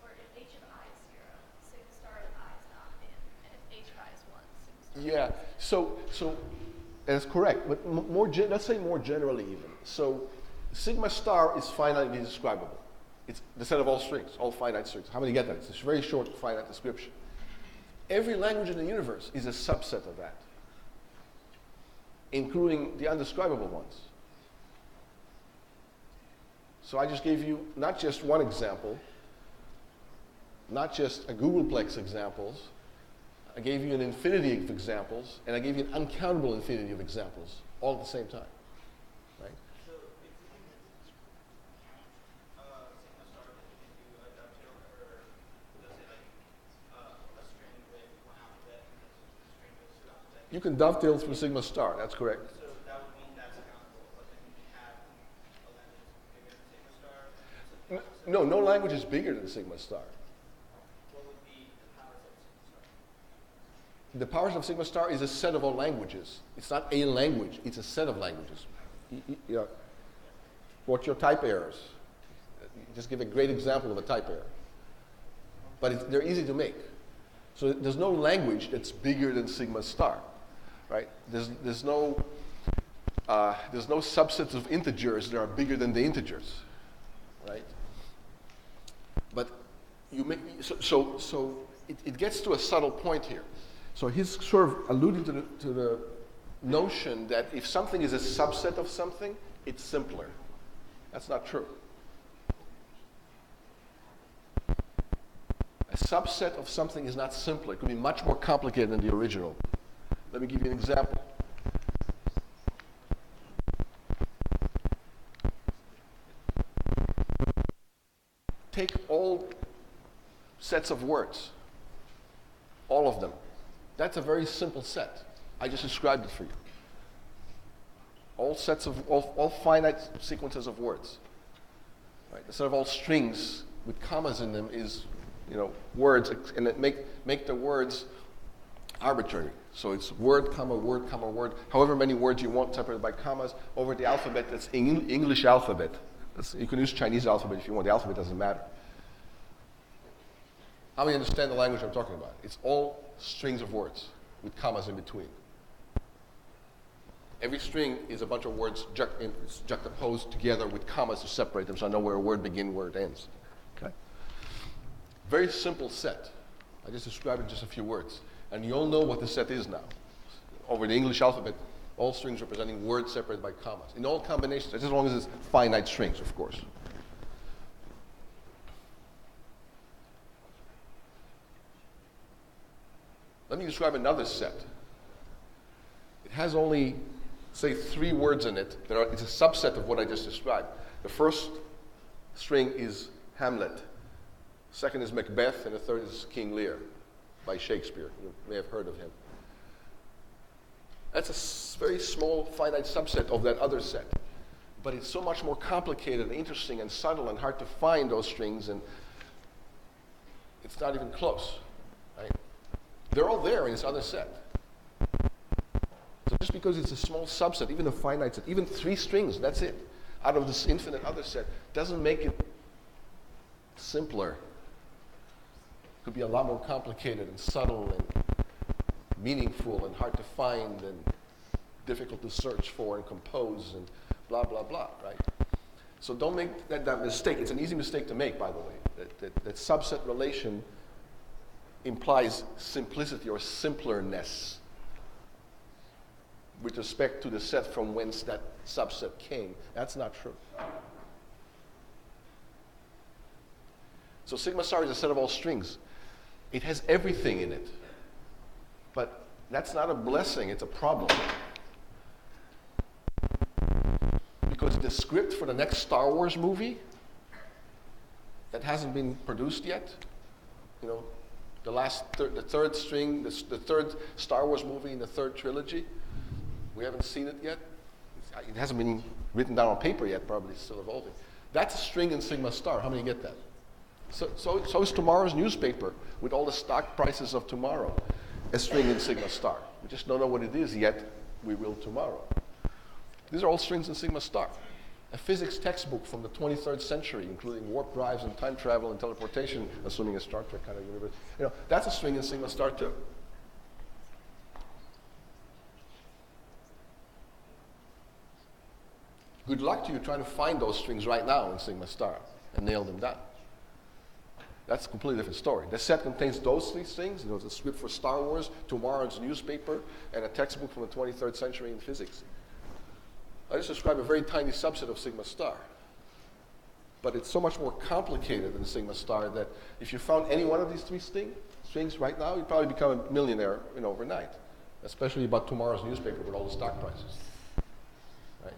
Or if h of I is 0, sigma star of I is not in. And if h of I is 1, sigma star. Yeah, so that's correct, but let's say more generally even. So sigma star is finitely describable. It's the set of all strings, all finite strings. How many get that? It's a very short finite description. Every language in the universe is a subset of that, including the undescribable ones. So I just gave you not just one example, not just a Googleplex examples. I gave you an infinity of examples, and I gave you an uncountable infinity of examples, all at the same time. Right? So if we can count sigma star, then we can do a dovetail, or let's say like a string with one alphabet and the string with two alphabets. You can dovetail through sigma star, that's correct. So that would mean that's countable, but then you can have a language bigger than sigma star. No, no language is bigger than sigma star. What would be the powers of sigma star? The powers of sigma star is a set of all languages. It's not a language, it's a set of languages. What's your type errors? Just give a great example of a type error. but they're easy to make. So there's no language that's bigger than sigma star, right? There's no subsets of integers that are bigger than the integers, right? But you make so it gets to a subtle point here. So he's sort of alluding to the notion that if something is a subset of something, it's simpler. That's not true. A subset of something is not simpler. It could be much more complicated than the original. Let me give you an example. Take all sets of words, all of them. That's a very simple set. I just described it for you. All sets of, all finite sequences of words. Right? Instead of all strings with commas in them is, words, and it make the words arbitrary. So it's word, comma, word, comma, word. However many words you want separated by commas over the alphabet. That's English alphabet. You can use Chinese alphabet if you want. The alphabet doesn't matter. How many understand the language I'm talking about? It's all strings of words with commas in between. Every string is a bunch of words juxtaposed together with commas to separate them, so I know where a word begins, where it ends. Okay? Very simple set. I just described it in just a few words. And you all know what the set is now. Over the English alphabet, all strings representing words separated by commas. In all combinations, as long as it's finite strings, of course. Let me describe another set. It has only, say, 3 words in it. It's a subset of what I just described. The first string is Hamlet. Second is Macbeth, and the third is King Lear by Shakespeare. You may have heard of him. That's a very small, finite subset of that other set. But it's so much more complicated and interesting and subtle and hard to find those strings, and it's not even close. Right? They're all there in this other set. So just because it's a small subset, even a finite set, even 3 strings, that's it, out of this infinite other set, doesn't make it simpler. It could be a lot more complicated and subtle and meaningful and hard to find and difficult to search for and compose and blah, blah, blah, right? So don't make that mistake. It's an easy mistake to make, by the way. That subset relation implies simplicity or simpleness with respect to the set from whence that subset came. That's not true. So sigma star is a set of all strings. It has everything in it. But that's not a blessing, it's a problem. Because the script for the next Star Wars movie that hasn't been produced yet, the third string, the third Star Wars movie in the third trilogy, we haven't seen it yet. It hasn't been written down on paper yet, probably it's still evolving. That's a string in sigma star. How many get that? So is tomorrow's newspaper with all the stock prices of tomorrow. A string in sigma star. We just don't know what it is yet. We will tomorrow. These are all strings in sigma star. A physics textbook from the 23rd century, including warp drives and time travel and teleportation, assuming a Star Trek kind of universe. That's a string in sigma star too. Good luck to you trying to find those strings right now in sigma star and nail them down. That's a completely different story. The set contains those 3 things. There's a script for Star Wars, tomorrow's newspaper, and a textbook from the 23rd century in physics. I just described a very tiny subset of sigma star. But it's so much more complicated than sigma star that if you found any one of these 3 strings right now, you'd probably become a millionaire overnight, especially about tomorrow's newspaper with all the stock prices. Right?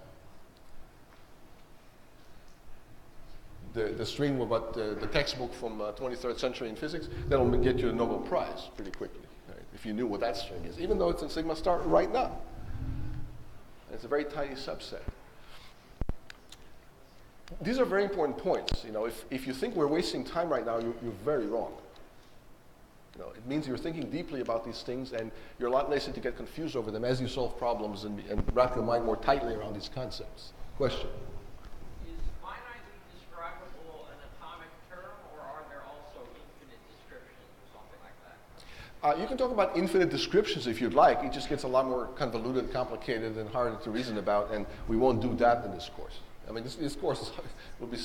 The string about the textbook from 23rd century in physics, that'll get you a Nobel Prize pretty quickly, right? If you knew what that string is, even though it's in sigma star right now. And it's a very tiny subset. These are very important points. If you think we're wasting time right now, you're very wrong. It means you're thinking deeply about these things, and you're a lot less to get confused over them as you solve problems and wrap your mind more tightly around these concepts. Question? Is finitely describable an atomic term, or are there also infinite descriptors? You can talk about infinite descriptions if you'd like. It just gets a lot more convoluted, complicated, and harder to reason about, and we won't do that in this course. I mean, this course will be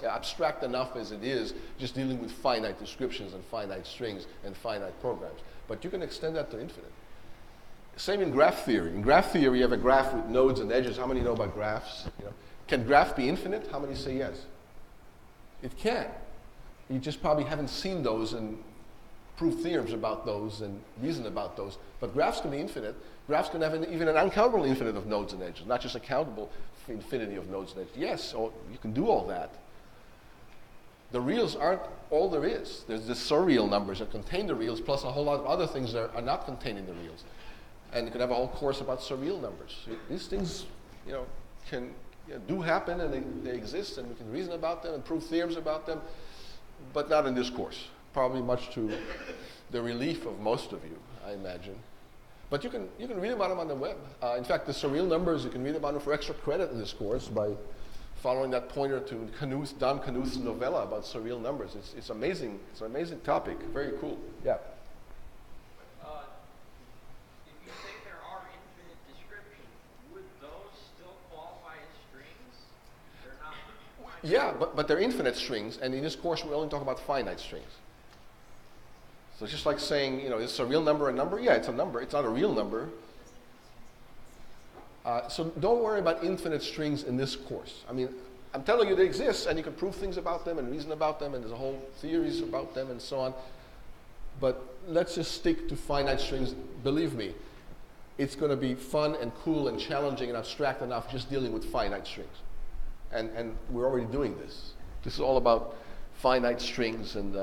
abstract enough as it is, just dealing with finite descriptions and finite strings and finite programs. But you can extend that to infinite. Same in graph theory. In graph theory, you have a graph with nodes and edges. How many know about graphs? You know? Can graph be infinite? How many say yes? It can. You just probably haven't seen those and proved theorems about those and reasoned about those. But graphs can be infinite. Graphs can have even an uncountable infinite of nodes and edges, not just a countable infinity of nodes and edges. Yes, you can do all that. The reals aren't all there is. There's the surreal numbers that contain the reals, plus a whole lot of other things that are not contained in the reals. And you can have a whole course about surreal numbers. These things, can do happen, and they exist, and we can reason about them and prove theorems about them, but not in this course. Probably much to the relief of most of you, I imagine. But you can read about them on the web. In fact, the surreal numbers, you can read about them for extra credit in this course by following that pointer to Don Knuth's novella about surreal numbers. It's amazing. It's an amazing topic. Very cool. Yeah. If you say there are infinite descriptions, would those still qualify as strings? They're not. Yeah, but they're infinite strings, and in this course we only talk about finite strings. So it's just like saying, is a real number a number? Yeah, it's a number. It's not a real number. So don't worry about infinite strings in this course. I mean, I'm telling you they exist, and you can prove things about them and reason about them, and there's a whole theories about them and so on. But let's just stick to finite strings. Believe me, it's going to be fun and cool and challenging and abstract enough just dealing with finite strings. And we're already doing this. This is all about finite strings and,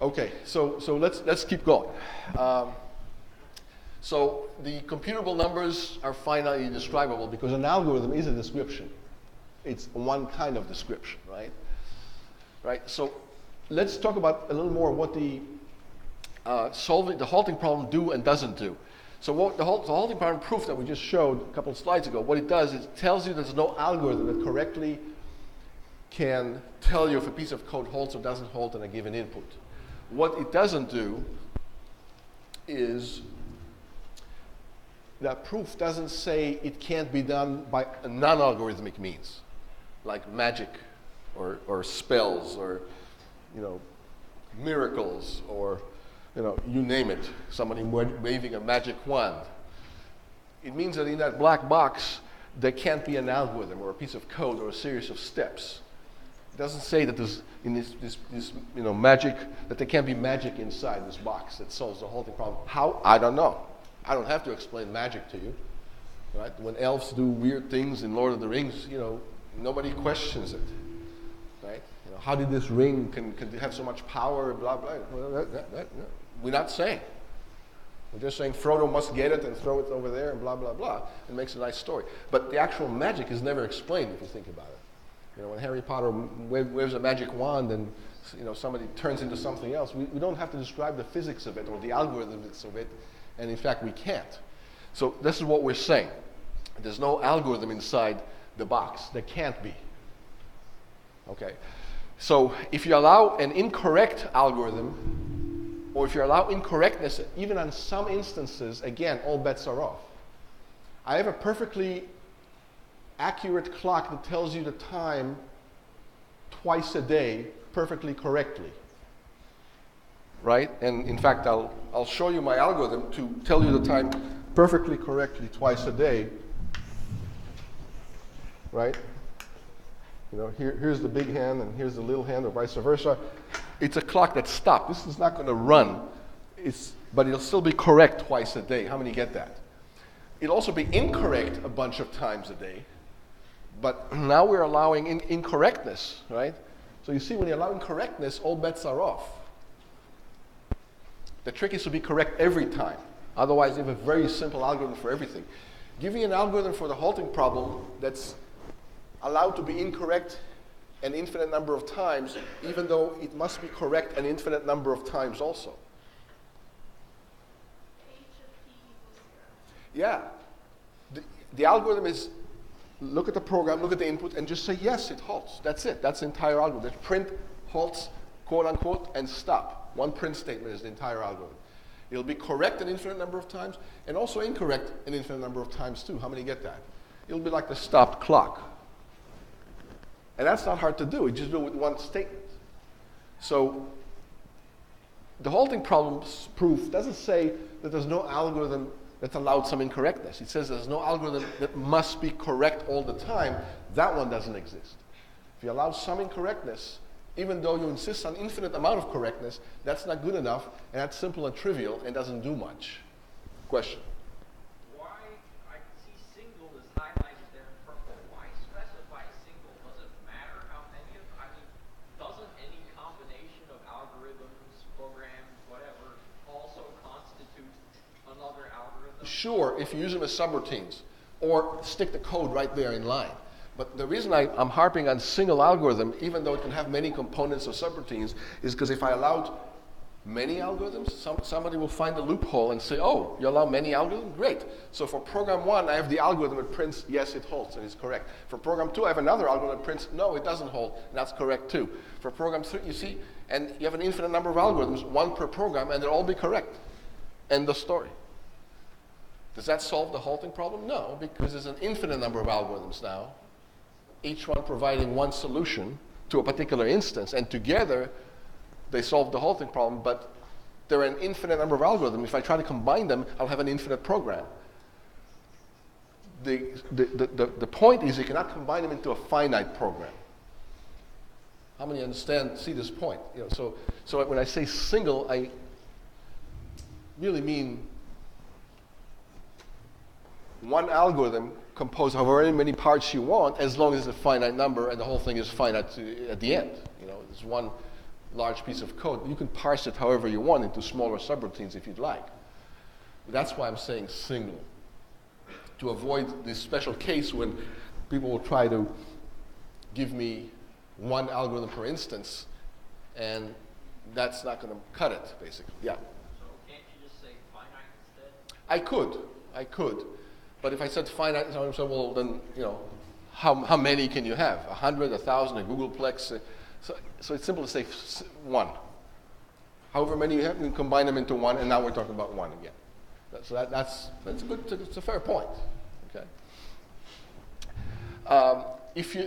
Okay, so let's keep going. So the computable numbers are finitely describable because an algorithm is a description. It's one kind of description, right? Right. So let's talk about a little more what the solving the halting problem do and doesn't do. So what the halting problem proof that we just showed a couple of slides ago, what it does is it tells you there's no algorithm that correctly can tell you if a piece of code halts or doesn't halt in a given input. What it doesn't do is that proof doesn't say it can't be done by a non-algorithmic means, like magic or spells or miracles or you name it, somebody waving a magic wand. It means that in that black box there can't be an algorithm or a piece of code or a series of steps. It doesn't say that there's in this magic, that there can't be magic inside this box that solves the halting problem. How? I don't know. I don't have to explain magic to you, right? When elves do weird things in Lord of the Rings, nobody questions it, right? How did this ring can have so much power? Blah blah. Well, we're not saying. We're just saying Frodo must get it and throw it over there and blah blah blah. It makes a nice story, but the actual magic is never explained if you think about it. When Harry Potter waves a magic wand and somebody turns into something else, we don't have to describe the physics of it or the algorithms of it, and in fact we can't. So this is what we're saying. There's no algorithm inside the box. There can't be. Okay. So if you allow an incorrect algorithm, or if you allow incorrectness, even on some instances, again, all bets are off. I have a perfectly accurate clock that tells you the time twice a day perfectly correctly, right? And in fact, I'll show you my algorithm to tell you the time perfectly correctly twice a day, right? Here's the big hand and here's the little hand, or vice versa. It's a clock that's stopped. This is not going to run, but it'll still be correct twice a day. How many get that? It'll also be incorrect a bunch of times a day. But now we're allowing incorrectness, right? So you see, when you allow incorrectness, all bets are off. The trick is to be correct every time. Otherwise, you have a very simple algorithm for everything. Giving an algorithm for the halting problem that's allowed to be incorrect an infinite number of times, even though it must be correct an infinite number of times also. H of p equals 0. Yeah. The algorithm is look at the program, look at the input, and just say, yes, it halts. That's it. That's the entire algorithm. Print halts quote unquote, and stop. One print statement is the entire algorithm. It'll be correct an infinite number of times, and also incorrect an infinite number of times too. How many get that? It'll be like the stopped clock. And that's not hard to do. You just do it with one statement. So the halting problem's proof doesn't say that there's no algorithm that's allowed some incorrectness. It says there's no algorithm that must be correct all the time. That one doesn't exist. If you allow some incorrectness, even though you insist on infinite amount of correctness, that's not good enough, and that's simple and trivial and doesn't do much. Question? Why, I see single is highlighted there in purple. Why specify single? Does it matter how many of, I mean, doesn't any combination of algorithms, programs, whatever, also constitute another algorithm? Sure, if you use them as subroutines, or stick the code right there in line. But the reason I'm harping on single algorithm, even though it can have many components of subroutines, is because if I allowed many algorithms, somebody will find a loophole and say, oh, you allow many algorithms? Great. So for program 1, I have the algorithm that prints, yes, it halts, and it's correct. For program 2, I have another algorithm that prints, no, it doesn't halt, and that's correct too. For program 3, you see, and you have an infinite number of algorithms, one per program, and they'll all be correct. End of story. Does that solve the halting problem? No, because there's an infinite number of algorithms now, each one providing one solution to a particular instance, and together they solve the halting problem, but there are an infinite number of algorithms. If I try to combine them, I'll have an infinite program. The point is you cannot combine them into a finite program. How many see this point? You know, so when I say single, I really mean one algorithm compose however many parts you want, as long as it's a finite number and the whole thing is finite at the end. You know, it's one large piece of code. You can parse it however you want into smaller subroutines if you'd like. That's why I'm saying single, to avoid this special case when people will try to give me one algorithm per instance, and that's not going to cut it, basically. Yeah. So can't you just say finite instead? I could. But if I said finite, someone would say, well, then, you know, how many can you have? 100, 1,000, a Googleplex? So it's simple to say one. However many you have, you can combine them into one, and now we're talking about one again. So that's good. It's a fair point. Okay.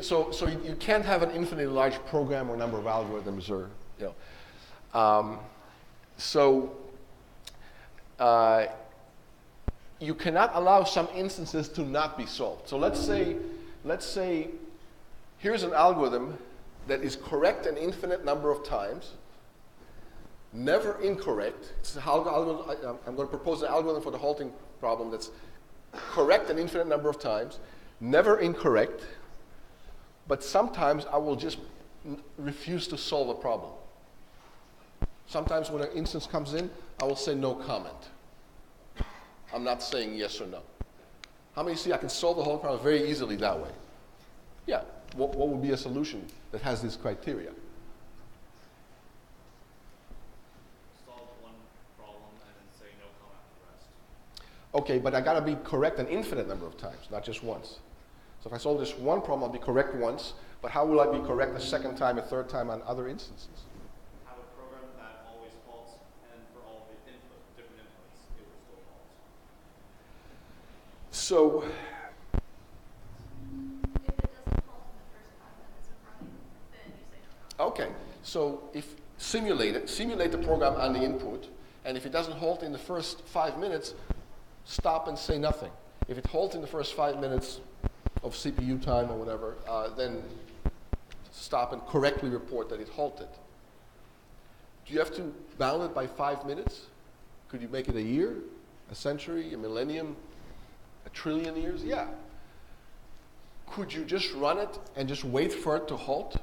So you can't have an infinitely large program or number of algorithms, or you know. You cannot allow some instances to not be solved. So let's say here's an algorithm that is correct an infinite number of times, never incorrect. I'm going to propose an algorithm for the halting problem that's correct an infinite number of times, never incorrect, but sometimes I will just refuse to solve a problem. Sometimes when an instance comes in, I will say no comment. I'm not saying yes or no. How many see I can solve the whole problem very easily that way? Yeah. What would be a solution that has this criteria? Solve one problem and then say no comment on the rest. Okay, but I got to be correct an infinite number of times, not just once. So if I solve this one problem, I'll be correct once, but how will I be correct a second time, a third time on other instances? Have a program that always halts, and for all the different inputs, it will still halt. So If it doesn't halt in the first 5 minutes of running, then you say no. okay, so if simulate the program on the input, and if it doesn't halt in the first 5 minutes, stop and say nothing. If it halts in the first 5 minutes of CPU time or whatever, then stop and correctly report that it halted. Do you have to bound it by 5 minutes? Could you make it a year, a century, a millennium, a trillion years? Yeah. Could you just run it and just wait for it to halt?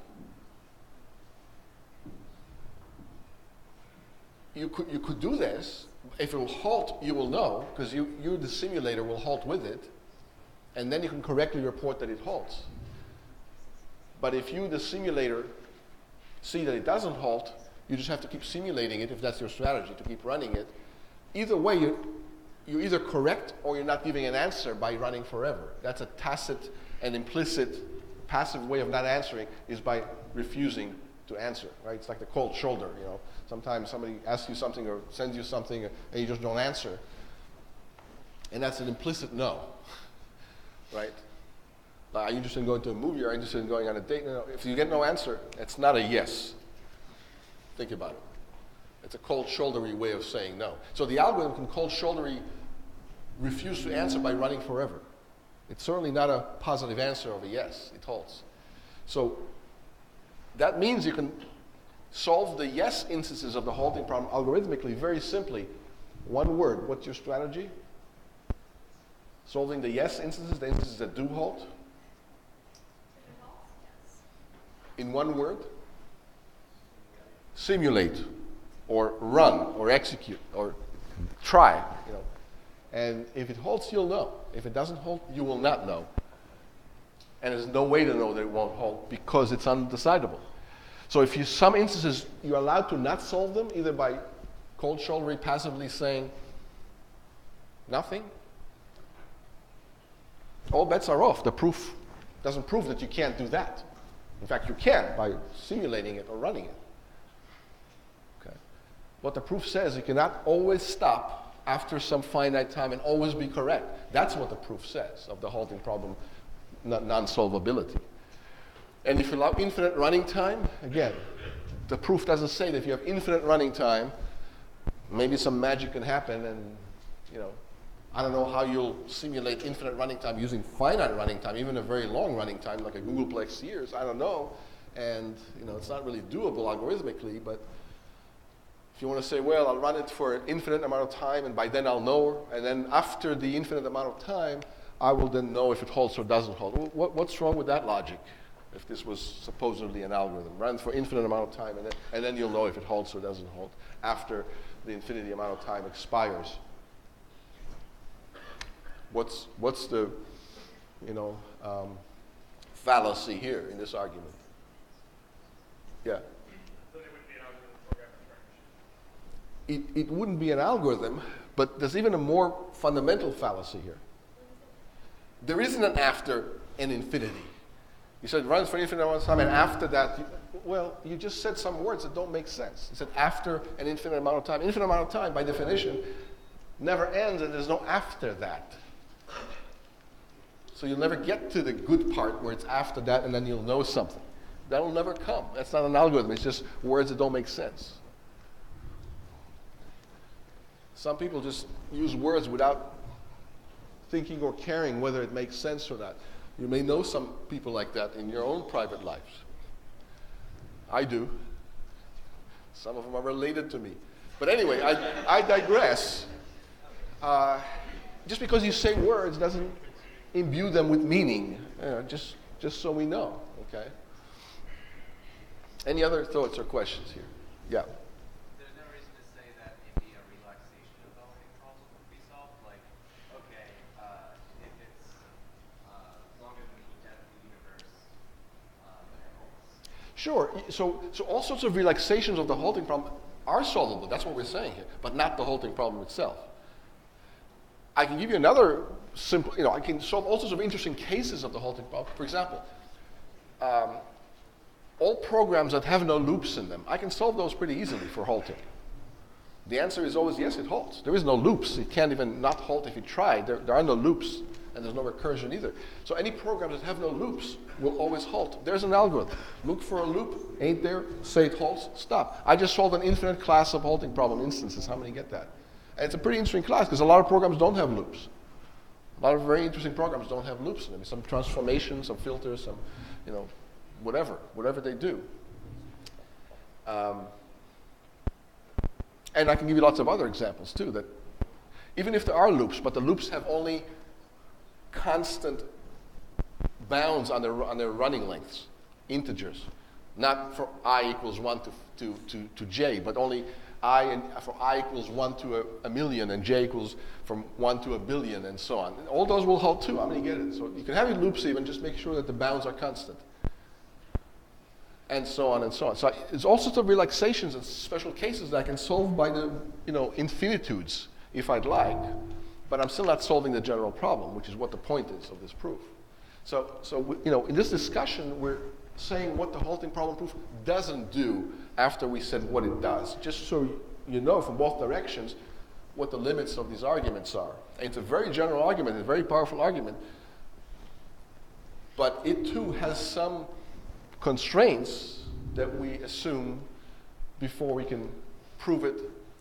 You could do this. If it will halt, you will know, because you, the simulator, will halt with it, and then you can correctly report that it halts. But if you, the simulator, see that it doesn't halt, you just have to keep simulating it if that's your strategy, to keep running it. Either way, you're either correct or you're not giving an answer by running forever. That's a tacit and implicit passive way of not answering, is by refusing to answer, right? It's like the cold shoulder, you know. Sometimes somebody asks you something or sends you something and you just don't answer. And that's an implicit no, right? Are you interested in going to a movie? Are you interested in going on a date? No. If you get no answer, it's not a yes. Think about it. It's a cold shouldery way of saying no. So the algorithm can cold shouldery refuse to answer by running forever. It's certainly not a positive answer of a yes. It halts. So that means you can solve the yes instances of the halting problem algorithmically very simply. One word. What's your strategy? Solving the yes instances, the instances that do halt. In one word. Simulate, or run, or execute, or try. You know. And if it halts, you'll know. If it doesn't halt, you will not know. And there's no way to know that it won't halt because it's undecidable. So if you, some instances, you're allowed to not solve them, either by cold shouldery passively saying nothing. All bets are off. The proof doesn't prove that you can't do that. In fact, you can by simulating it or running it. Okay. What the proof says, you cannot always stop after some finite time and always be correct. That's what the proof says of the halting problem non-solvability. And if you allow infinite running time, again, the proof doesn't say that if you have infinite running time, maybe some magic can happen and, you know, I don't know how you'll simulate infinite running time using finite running time, even a very long running time like a Googleplex years, I don't know. And, you know, it's not really doable algorithmically, but if you want to say, well, I'll run it for an infinite amount of time and by then I'll know, and then after the infinite amount of time, I will then know if it halts or doesn't halt. What's wrong with that logic? If this was supposedly an algorithm, run for infinite amount of time, and then you'll know if it halts or doesn't halt after the infinity amount of time expires. What's the, you know, fallacy here in this argument? Yeah. It wouldn't be an algorithm, but there's even a more fundamental fallacy here. There isn't an after an infinity. You said runs for an infinite amount of time, and after that, you just said some words that don't make sense. You said after an infinite amount of time. Infinite amount of time, by definition, never ends, and there's no after that. So you'll never get to the good part where it's after that, and then you'll know something. That will never come. That's not an algorithm. It's just words that don't make sense. Some people just use words without thinking or caring whether it makes sense or not. You may know some people like that in your own private lives. I do. Some of them are related to me. But anyway, I digress. Just because you say words doesn't imbue them with meaning. You know, just so we know, okay? Any other thoughts or questions here? Yeah. There's no reason to say that maybe a relaxation of the halting problem would be solved. Like, okay, if it's longer than the depth of the universe, then it halts. Sure. So all sorts of relaxations of the halting problem are solvable. That's what we're saying here, but not the halting problem itself. I can give you another simple, I can solve all sorts of interesting cases of the halting problem. For example, all programs that have no loops in them, I can solve those pretty easily for halting. The answer is always yes, it halts. There is no loops. It can't even not halt if you try. There are no loops, and there's no recursion either. So any programs that have no loops will always halt. There's an algorithm. Look for a loop, ain't there, say it halts, stop. I just solved an infinite class of halting problem instances. How many get that? And it's a pretty interesting class because a lot of programs don't have loops. A lot of very interesting programs don't have loops in them. Some transformations, some filters, some, whatever they do. And I can give you lots of other examples too, that even if there are loops, but the loops have only constant bounds on their running lengths, integers, not for I equals 1 to j, but only for I equals 1 to a million, and j equals from 1 to a billion, and so on. And all those will halt too. How many get it? So you can have your loops even, just make sure that the bounds are constant. And so on and so on. So there's all sorts of relaxations and special cases that I can solve by the infinitudes if I'd like, but I'm still not solving the general problem, which is what the point is of this proof. So in this discussion, we're saying what the halting problem proof doesn't do after we said what it does, just so you know from both directions what the limits of these arguments are. And it's a very general argument, a very powerful argument, but it too has some constraints that we assume before we can prove it,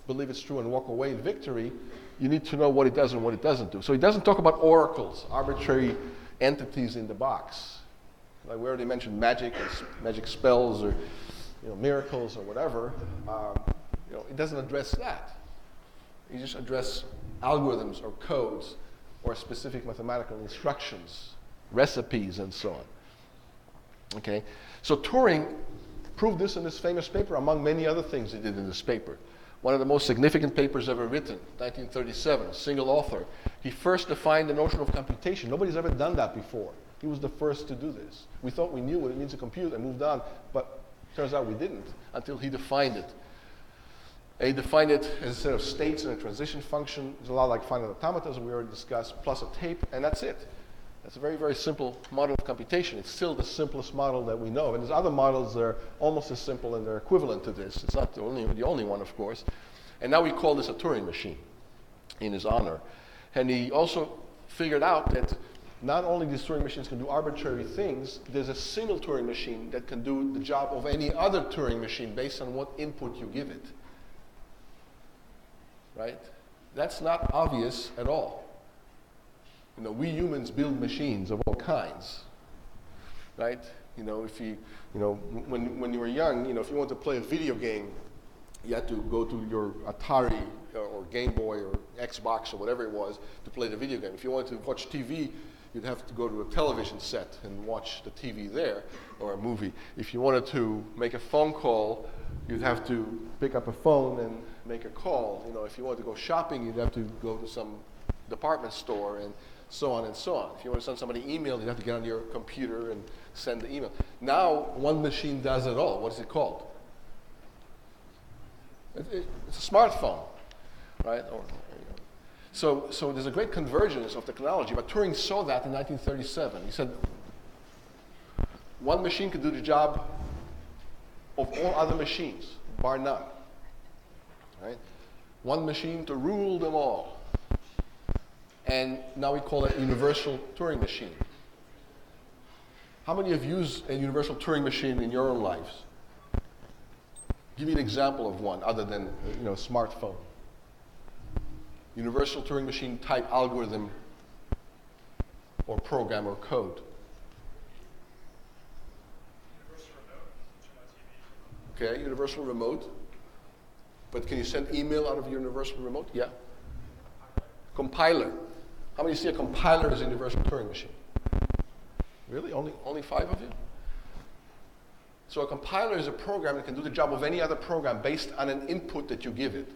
believe it's true, and walk away in victory. You need to know what it does and what it doesn't do. So he doesn't talk about oracles, arbitrary entities in the box. Like we already mentioned magic, or magic spells, or miracles, or whatever. It doesn't address that. You just address algorithms or codes or specific mathematical instructions, recipes, and so on. Okay? So Turing proved this in this famous paper, among many other things he did in this paper. One of the most significant papers ever written, 1937, a single author. He first defined the notion of computation. Nobody's ever done that before. He was the first to do this. We thought we knew what it means to compute and moved on, but turns out we didn't until he defined it. And he defined it as a set of states and a transition function. It's a lot like finite automata, as we already discussed, plus a tape, and that's it. That's a very, very simple model of computation. It's still the simplest model that we know. And there's other models that are almost as simple and they're equivalent to this. It's not the only one, of course. And now we call this a Turing machine in his honor. And he also figured out that not only these Turing machines can do arbitrary things, there's a single Turing machine that can do the job of any other Turing machine based on what input you give it. Right? That's not obvious at all. We humans build machines of all kinds, right? If when you were young, if you want to play a video game, you had to go to your Atari or Game Boy or Xbox or whatever it was to play the video game. If you wanted to watch TV, you'd have to go to a television set and watch the TV there, or a movie. If you wanted to make a phone call, you'd have to pick up a phone and make a call. If you wanted to go shopping, you'd have to go to some department store and so on and so on. If you want to send somebody email, you have to get on your computer and send the email. Now, one machine does it all. What is it called? It's a smartphone, right? So there's a great convergence of technology, but Turing saw that in 1937. He said, one machine can do the job of all other machines, bar none. Right? One machine to rule them all. And now we call it a universal Turing machine. How many of you use a universal Turing machine in your own lives? Give me an example of one other than a smartphone. Universal Turing machine type algorithm or program or code. Universal remote. Turn on TV. Okay, universal remote. But can you send email out of your universal remote? Yeah. Compiler. How many see a compiler as a universal Turing machine? Really? Only 5 of you? So a compiler is a program that can do the job of any other program based on an input that you give it.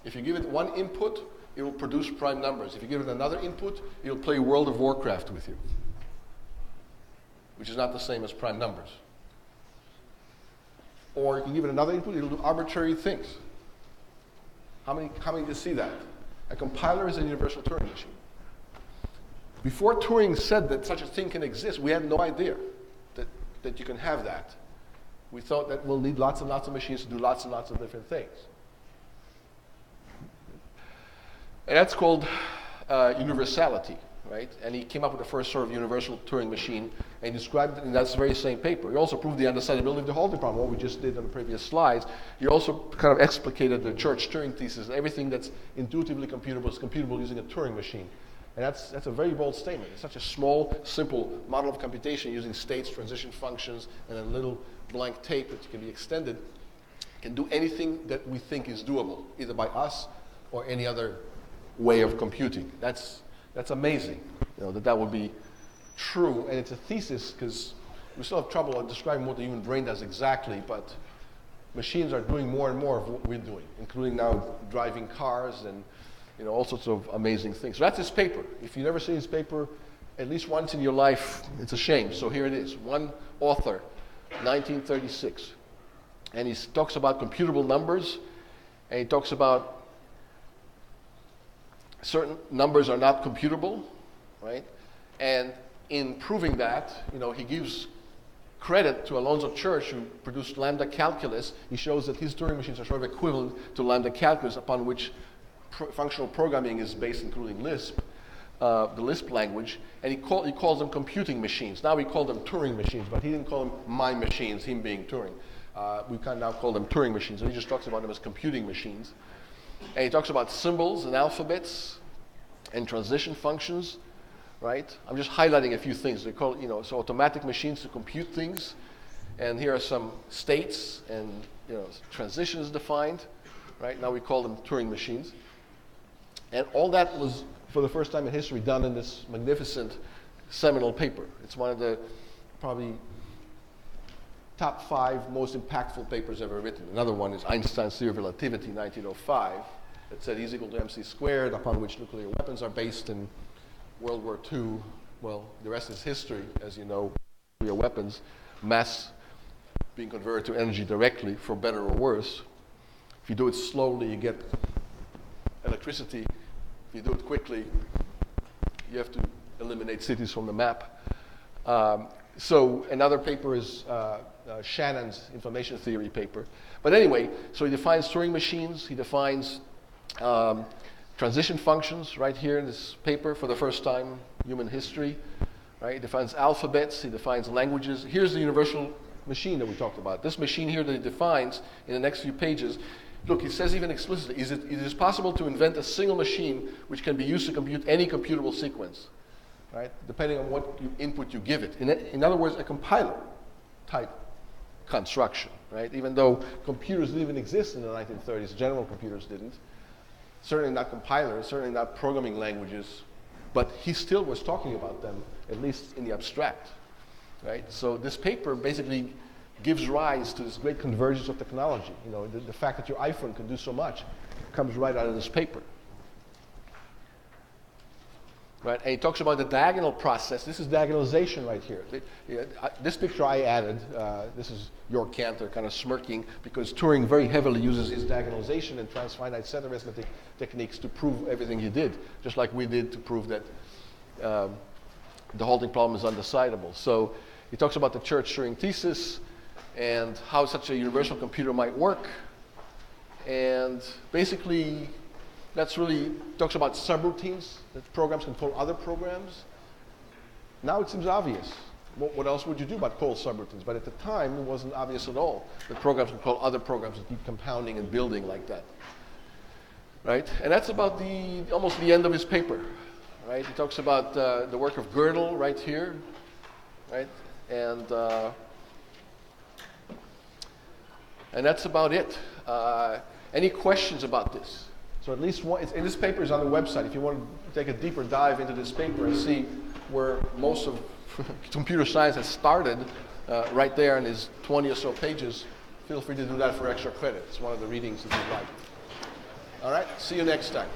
If you give it one input, it will produce prime numbers. If you give it another input, it will play World of Warcraft with you, which is not the same as prime numbers. Or you can give it another input, it will do arbitrary things. How many do you see that? A compiler is a universal Turing machine. Before Turing said that such a thing can exist, we had no idea that you can have that. We thought that we'll need lots and lots of machines to do lots and lots of different things. And that's called universality, right? And he came up with the first sort of universal Turing machine and described it in that very same paper. He also proved the undecidability of the halting problem, what we just did on the previous slides. He also kind of explicated the Church-Turing thesis. Everything that's intuitively computable is computable using a Turing machine. And that's a very bold statement. It's such a small, simple model of computation using states, transition functions, and a little blank tape that can be extended. It can do anything that we think is doable, either by us or any other way of computing. That's amazing, that would be true. And it's a thesis because we still have trouble describing what the human brain does exactly, but machines are doing more and more of what we're doing, including now driving cars and all sorts of amazing things. So that's his paper. If you've never seen his paper at least once in your life, it's a shame. So here it is. One author, 1936. And he talks about computable numbers, and he talks about certain numbers are not computable, right? And in proving that, he gives credit to Alonzo Church, who produced lambda calculus. He shows that his Turing machines are sort of equivalent to lambda calculus, upon which functional programming is based, including Lisp, the Lisp language, and he calls them computing machines. Now we call them Turing machines, but he didn't call them my machines, him being Turing. We can now call them Turing machines, and he just talks about them as computing machines. And he talks about symbols and alphabets and transition functions, right? I'm just highlighting a few things. They call it, so automatic machines to compute things, and here are some states and transitions defined, right? Now we call them Turing machines. And all that was, for the first time in history, done in this magnificent seminal paper. It's one of the probably top 5 most impactful papers ever written. Another one is Einstein's theory of relativity, 1905, that said E is equal to mc squared, upon which nuclear weapons are based in World War II. Well, the rest is history, as you know. Nuclear weapons, mass being converted to energy directly, for better or worse. If you do it slowly, you get electricity. If you do it quickly, you have to eliminate cities from the map. So another paper is Shannon's information theory paper. But anyway, so he defines Turing machines. He defines transition functions right here in this paper for the first time in human history. Right? He defines alphabets. He defines languages. Here's the universal machine that we talked about. This machine here that he defines in the next few pages. Look, he says even explicitly, it is possible to invent a single machine which can be used to compute any computable sequence, right? Depending on what input you give it. In other words, a compiler type construction, right? Even though computers didn't even exist in the 1930s, general computers didn't. Certainly not compilers, certainly not programming languages, but he still was talking about them, at least in the abstract, right? So this paper basically gives rise to this great convergence of technology. The fact that your iPhone can do so much comes right out of this paper. Right? And he talks about the diagonal process. This is diagonalization right here. This picture I added. This is York Cantor kind of smirking, because Turing very heavily uses his diagonalization and transfinite set arithmetic techniques to prove everything he did, just like we did to prove that the halting problem is undecidable. So he talks about the Church-Turing thesis, and how such a universal computer might work. And basically, that's really talks about subroutines, that programs can call other programs. Now it seems obvious. What else would you do but call subroutines? But at the time, it wasn't obvious at all that programs can call other programs and keep compounding and building like that. Right? And that's about almost the end of his paper. Right? He talks about the work of Gödel right here. Right? And that's about it. Any questions about this? So at least one, this paper is on the website. If you want to take a deeper dive into this paper and see where most of computer science has started, right there in his 20 or so pages, feel free to do that for extra credit. It's one of the readings that you'd like. All right, see you next time.